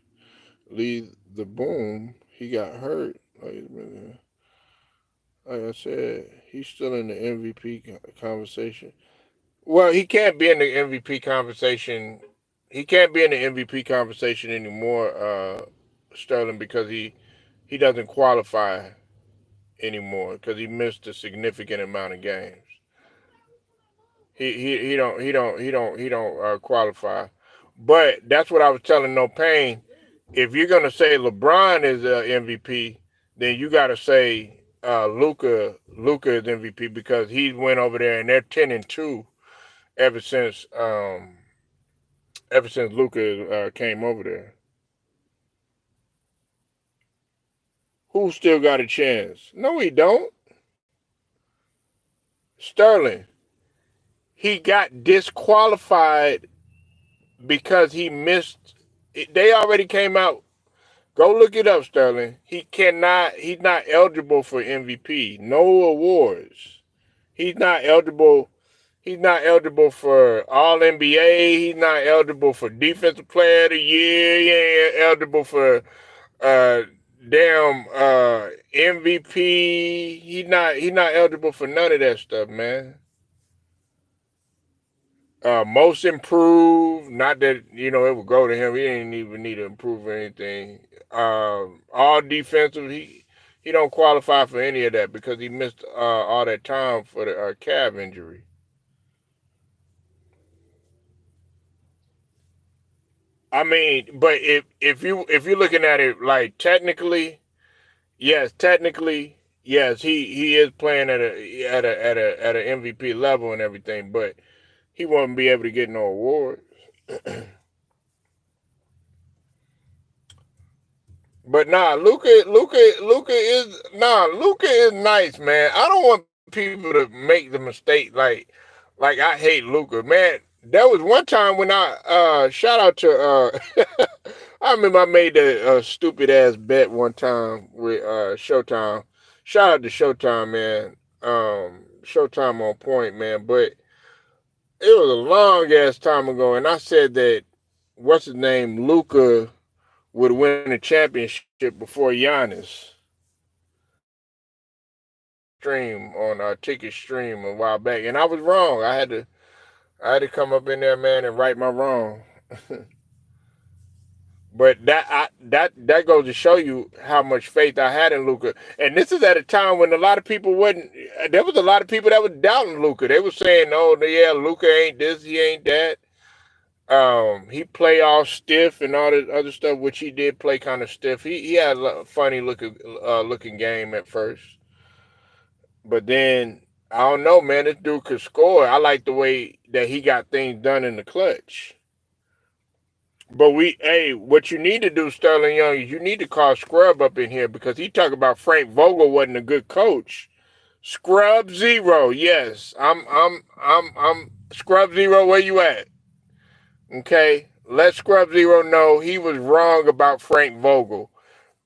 Speaker 1: lead the boom. He got hurt. Like I said, he's still in the MVP conversation. Well, he can't be in the MVP conversation. He can't be in the MVP conversation anymore, Sterling, because he doesn't qualify anymore because he missed a significant amount of games. He don't qualify. But that's what I was telling No Pain. If you're gonna say LeBron is MVP, then you got to say Luka is MVP because he went over there and they're 10-2 ever since um, ever since Luka came over there. Who still got a chance? No, he don't. Sterling. He got disqualified because he missed. They already came out. Go look it up, Sterling. He cannot. He's not eligible for MVP. No awards. He's not eligible. He's not eligible for All NBA. He's not eligible for Defensive Player of the Year. He ain't eligible for uh damn MVP. He's not eligible for none of that stuff, man. Most improved. Not that it would go to him. He didn't even need to improve or anything. All defensive. He don't qualify for any of that because he missed all that time for the calf injury. I mean, but if you're looking at it like technically, yes, he is playing at a MVP level and everything, but he won't be able to get no awards. But nah, Luca is nice, man. I don't want people to make the mistake like I hate Luca, man. There was one time when I shout out to I remember I made a stupid ass bet one time with Showtime. Shout out to Showtime, man. Showtime on point, man. But it was a long ass time ago, and I said that what's his name, Luca would win a championship before Giannis stream on our ticket stream a while back, and I was wrong. I had to come up in there, man, and right my wrong. But that goes to show you how much faith I had in Luca. And this is at a time when a lot of people wasn't. There was a lot of people that was doubting Luca. They were saying, "Oh, yeah, Luca ain't this, he ain't that." He play all stiff and all this other stuff, which he did play kind of stiff. He had a funny looking game at first, but then I don't know, man. This dude could score. I like the way that he got things done in the clutch. But hey, what you need to do, Sterling Young, is you need to call Scrub up in here because he talked about Frank Vogel wasn't a good coach. Scrub Zero, yes, I'm Scrub Zero. Where you at? Okay, let Scrub Zero know he was wrong about Frank Vogel.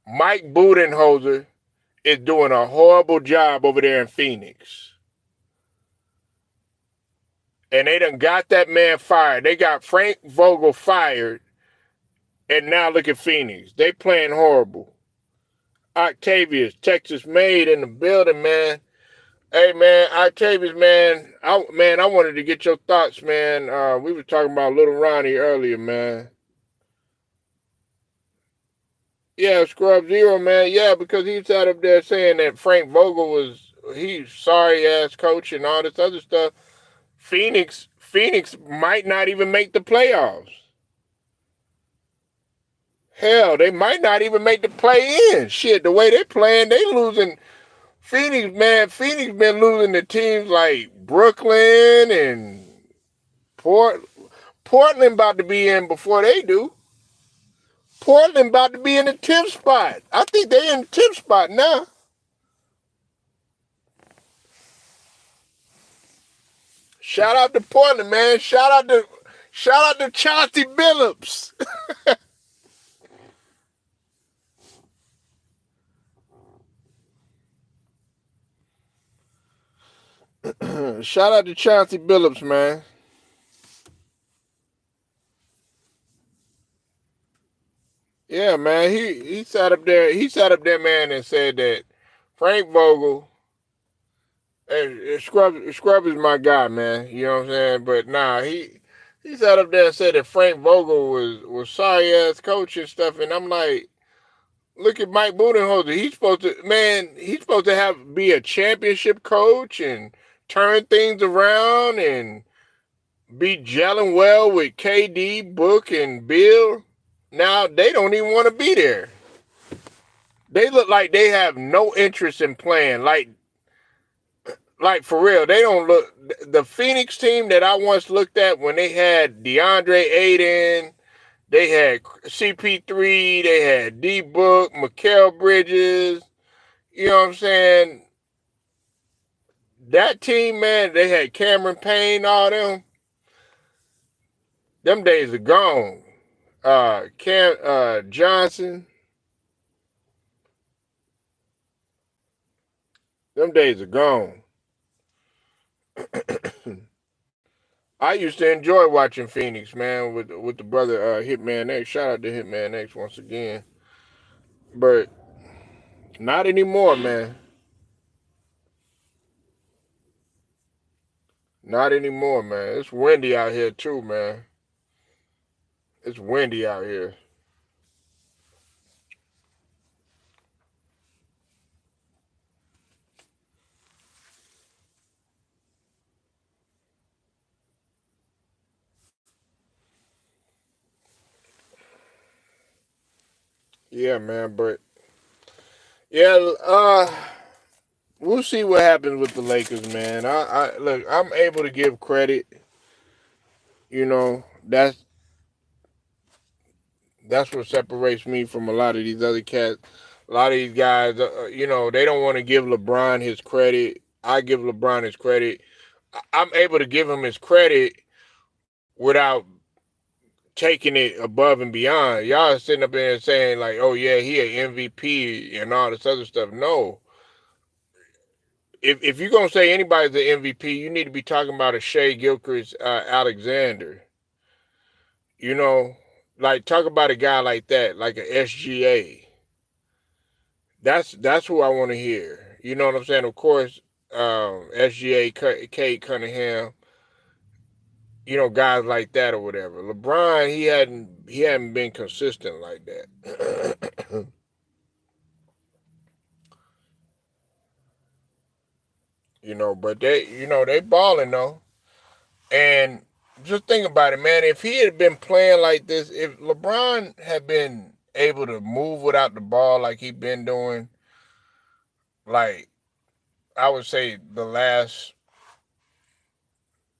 Speaker 1: Mike Budenholzer is doing a horrible job over there in Phoenix. And they done got that man fired. They got Frank Vogel fired. And now look at Phoenix. They playing horrible. Octavius, Texas made in the building, man. Hey, man, Octavius, man. I wanted to get your thoughts, man. We were talking about little Ronnie earlier, man. Yeah, Scrub Zero, man. Yeah, because he sat up there saying that Frank Vogel he's sorry ass coach and all this other stuff. Phoenix might not even make the playoffs. Hell, they might not even make the play in. Shit, the way they playing, they losing. Phoenix, man, Phoenix been losing to teams like Brooklyn and Port. Portland about to be in before they do. Portland about to be in the 10th spot. I think they in the 10th spot now. Shout out to Portland, man. Shout out to Chauncey Billups. Shout out to Chauncey Billups, man. Yeah, man. He sat up there. He sat up there, man, and said that Frank Vogel, Scrub is my guy, man. You know what I'm saying? But nah, he sat up there and said that Frank Vogel was sorry ass coach and stuff, and I'm like, look at Mike Budenholzer. He's supposed to be a championship coach and turn things around and be gelling well with KD, Book, and Bill. Now they don't even want to be there. They look like they have no interest in playing. Like for real, they don't look. The Phoenix team that I once looked at when they had DeAndre Ayton, they had CP3, they had D Book, Mikal Bridges. You know what I'm saying? That team, man, they had Cameron Payne, all them. Them days are gone. Johnson. Them days are gone. I used to enjoy watching Phoenix, man, with the brother Hitman X. Shout out to Hitman X once again. But not anymore, man. Not anymore, man. It's windy out here too, man. It's windy out here. Yeah, man, but yeah, we'll see what happens with the Lakers, man. I look, I'm able to give credit. You know, that's what separates me from a lot of these other cats. A lot of these guys, they don't want to give LeBron his credit. I give LeBron his credit. I'm able to give him his credit without taking it above and beyond. Y'all are sitting up there and saying like, "Oh yeah, he an MVP and all this other stuff." No, if you're gonna say anybody's the MVP, you need to be talking about a Shea Gilchrist Alexander. You know, like talk about a guy like that, like a SGA. That's who I want to hear. You know what I'm saying? Of course, SGA, Kate Cunningham, guys like that or whatever. LeBron, he hadn't been consistent like that. But they balling though. And just think about it, man. If he had been playing like this, if LeBron had been able to move without the ball like he been doing, like I would say the last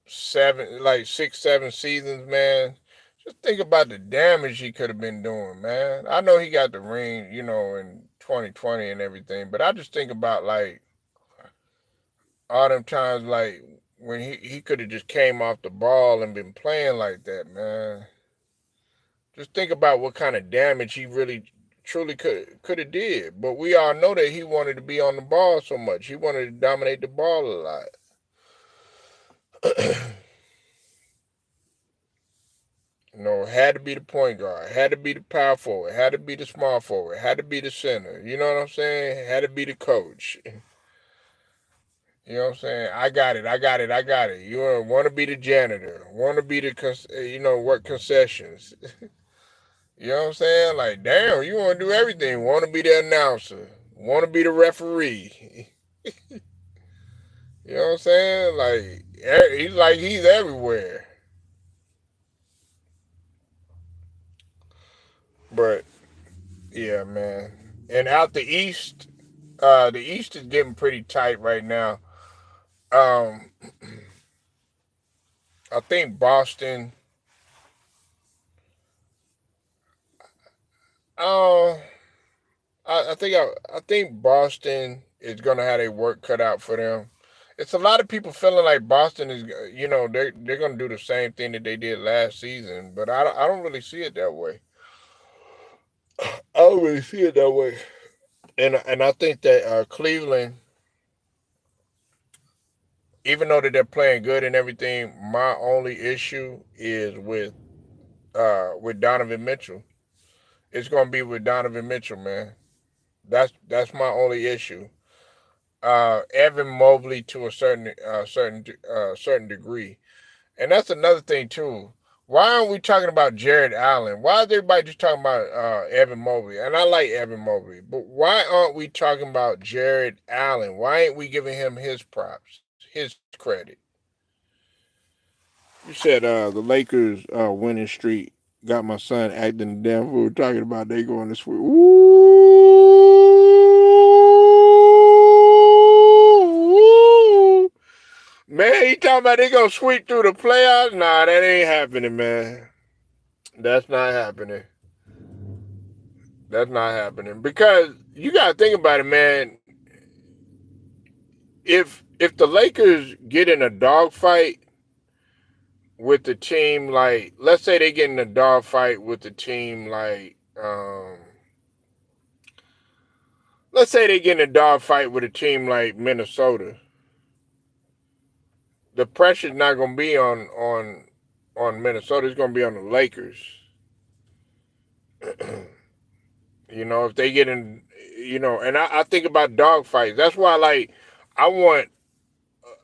Speaker 1: 6, 7 seasons, man. Just think about the damage he could have been doing, man. I know he got the ring, in 2020 and everything, but I just think about like all them times like when he could have just came off the ball and been playing like that, man. Just think about what kind of damage he really truly could have did. But we all know that he wanted to be on the ball so much. He wanted to dominate the ball a lot. Had to be the point guard, had to be the power forward, had to be the small forward, had to be the center. You know what I'm saying? Had to be the coach. You know what I'm saying? I got it. I got it. I got it. You want to be the janitor, want to be the work concessions. You know what I'm saying? Like, damn, you want to do everything. Want to be the announcer, want to be the referee. You know what I'm saying? He's everywhere. But yeah, man. And out the East is getting pretty tight right now. Um, I think Boston Uh, I think Boston is gonna have their work cut out for them. It's a lot of people feeling like Boston is, they're gonna do the same thing that they did last season, but I don't really see it that way. I don't really see it that way, and I think that Cleveland, even though that they're playing good and everything, my only issue is with Donovan Mitchell. It's gonna be with Donovan Mitchell, man. That's my only issue. Evan Mobley to a certain degree, and that's another thing too. Why aren't we talking about Jared Allen? Why is everybody just talking about Evan Mobley? And I like Evan Mobley, but why aren't we talking about Jared Allen? Why ain't we giving him his props, his credit? You said the Lakers winning streak got my son acting the damn fool, talking about they going to sweep. Ooh, man, he talking about they gonna sweep through the playoffs? Nah, that ain't happening, man. That's not happening. That's not happening because you gotta think about it, man. If the Lakers get in a dogfight with the team, like let's say they get in a dogfight with the team like let's say they get in a dogfight with a team like Minnesota, the pressure's not gonna be on Minnesota. It's gonna be on the Lakers. If they get in, and I think about dogfights. That's why, like, I want,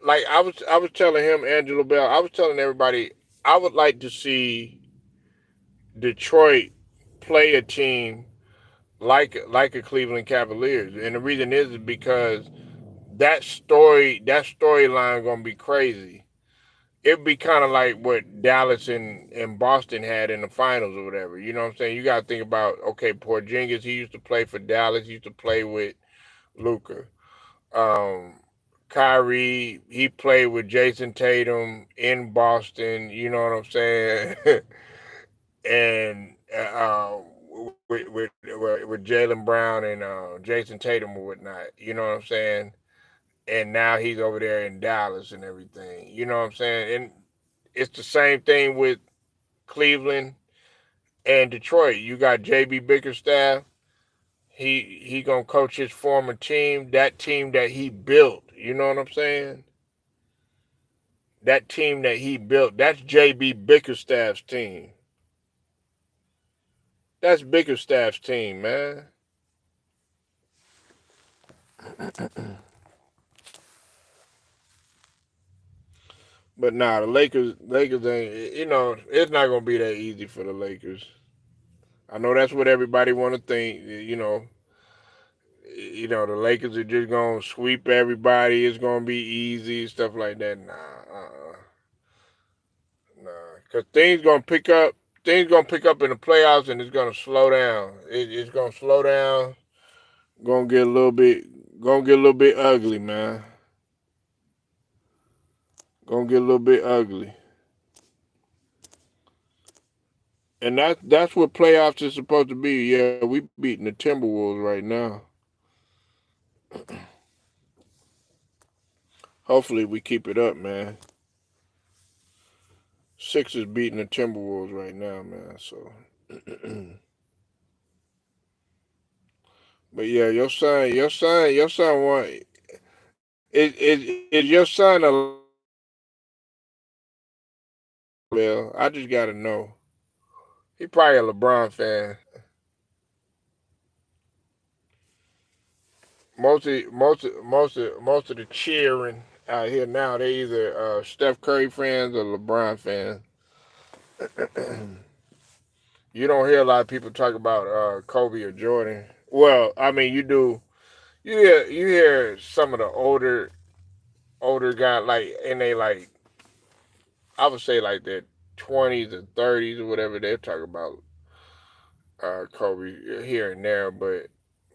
Speaker 1: like, I was telling him, Angelo Bell. I was telling everybody, I would like to see Detroit play a team like a Cleveland Cavaliers, and the reason is because that storyline gonna be crazy. It'd be kind of like what Dallas and Boston had in the finals or whatever. You know what I'm saying? You got to think about, okay, Porzingis, he used to play for Dallas, he used to play with Luca. Um, Kyrie, he played with Jason Tatum in Boston. You know what I'm saying? And with Jalen Brown and Jason Tatum or whatnot. You know what I'm saying? And now he's over there in Dallas and everything. You know what I'm saying? And it's the same thing with Cleveland and Detroit. You got JB Bickerstaff. He gonna coach his former team, that team that he built. You know what I'm saying? That team that he built. That's JB Bickerstaff's team. That's Bickerstaff's team, man. But nah, the Lakers ain't. It's not gonna be that easy for the Lakers. I know that's what everybody want to think. The Lakers are just gonna sweep everybody. It's gonna be easy, stuff like that. Nah, because things gonna pick up. Things gonna pick up in the playoffs, and it's gonna slow down. It's gonna slow down. Gonna get a little bit. Gonna get a little bit ugly, man. Gonna get a little bit ugly. And that's what playoffs is supposed to be. Yeah, we beating the Timberwolves right now. Hopefully we keep it up, man. Sixers beating the Timberwolves right now, man. So, but yeah, your son want is your son a Bill? I just gotta know. He probably a LeBron fan. Most of the cheering out here now, they either Steph Curry fans or LeBron fans. You don't hear a lot of people talk about Kobe or Jordan. Well, I mean, you do. You hear some of the older guys like, and they like, I would say like their 20s and 30s or whatever, they're talking about Kobe here and there, but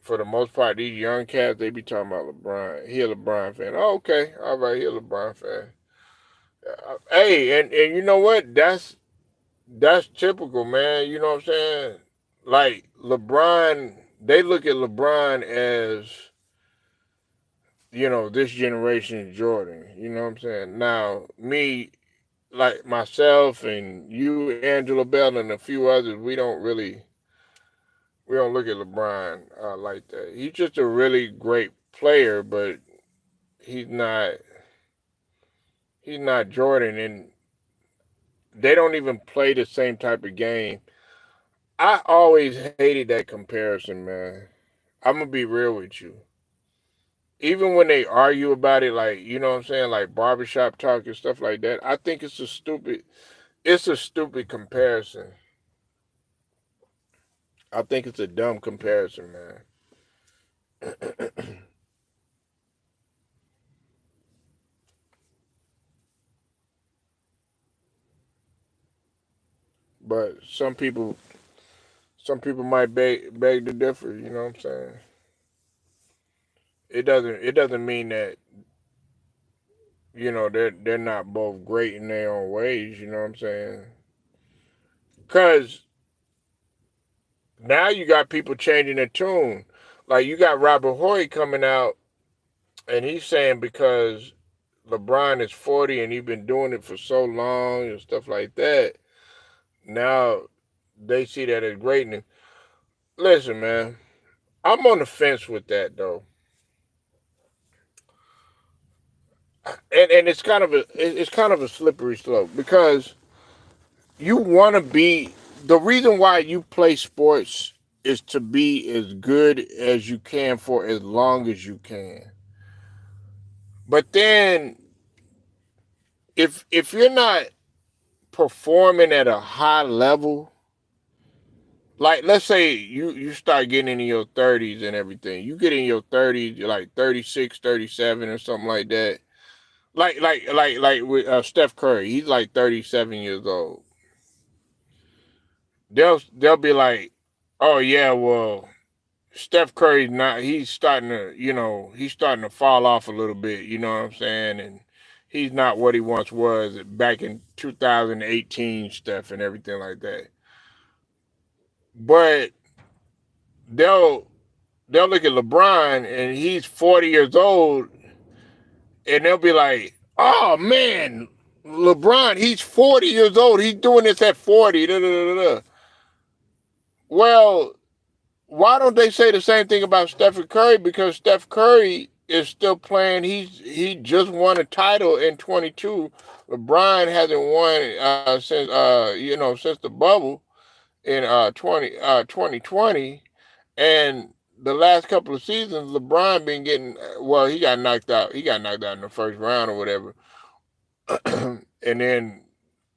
Speaker 1: for the most part, these young cats, they be talking about LeBron. He a LeBron fan. Oh, okay, all right, he a LeBron fan. Hey, and you know what? That's typical, man. You know what I'm saying? like LeBron, they look at LeBron as, this generation Jordan. You know what I'm saying? Now, me, like myself and you, Angela Bell, and a few others, we don't look at LeBron like that. He's just a really great player, but he's not he's not Jordan, and they don't even play the same type of game. I always hated that comparison, man. I'm gonna be real with you. Even when they argue about it, like, you know what I'm saying, like barbershop talk and stuff like that, I think it's a stupid comparison. I think it's a dumb comparison, man. But some people might beg to differ. You know what I'm saying? It doesn't mean that they're not both great in their own ways. You know what I'm saying? Because now you got people changing their tune. Like you got Robert Horry coming out and he's saying because LeBron is 40 and he's been doing it for so long and stuff like that. Now they see that as greatness. Listen, man, I'm on the fence with that though, and it's kind of a slippery slope because you want to be the reason why you play sports is to be as good as you can for as long as you can. But then if you're not performing at a high level, like let's say you start getting into your 30s and everything. You get in your 30s, you're like 36, 37 or something like that. Like with Steph Curry, he's like 37 years old. They'll be like, "Oh yeah, well, Steph Curry's not. He's starting to fall off a little bit. You know what I'm saying? And he's not what he once was back in 2018, Steph, and everything like that. But they'll they'll look at LeBron and he's 40 years old, and they'll be like, "Oh man, LeBron, he's 40 years old. He's doing this at 40." Da, da, da, da. Well, why don't they say the same thing about Stephen Curry? Because Steph Curry is still playing. He just won a title in 22. LeBron hasn't won since the bubble in 2020, and the last couple of seasons, LeBron been getting well. He got knocked out. He got knocked out in the first round or whatever, and then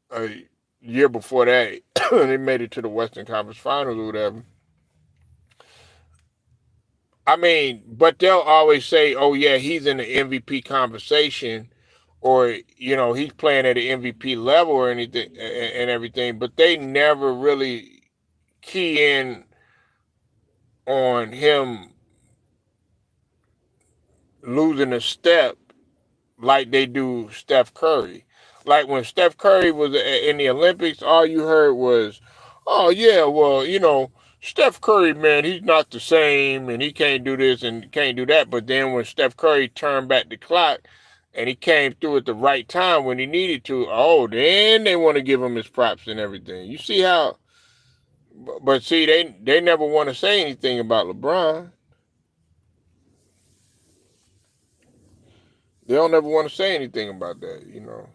Speaker 1: a year before that, they made it to the Western Conference Finals or whatever. I mean, but they'll always say, "Oh yeah, he's in the MVP conversation," or he's playing at an MVP level or anything and everything. But they never really key in on him losing a step like they do Steph Curry. Like when Steph Curry was in the Olympics, all you heard was, "Oh yeah, well, Steph Curry, man, he's not the same, and he can't do this and can't do that." But then when Steph Curry turned back the clock and he came through at the right time when he needed to, oh, then they want to give him his props and everything. You see how? But see, they never want to say anything about LeBron. They don't ever want to say anything about that.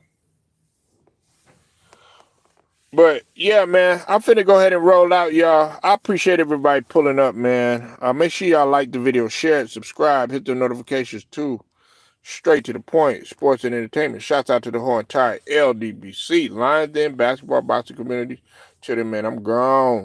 Speaker 1: But yeah, man, I'm finna go ahead and roll out, y'all. I appreciate everybody pulling up, man. Make sure y'all like the video, share it, subscribe, hit the notifications too. Straight to the point, sports and entertainment. Shouts out to the whole entire LDBC, Lions Den, basketball, boxing community. Chill, man, I'm gone.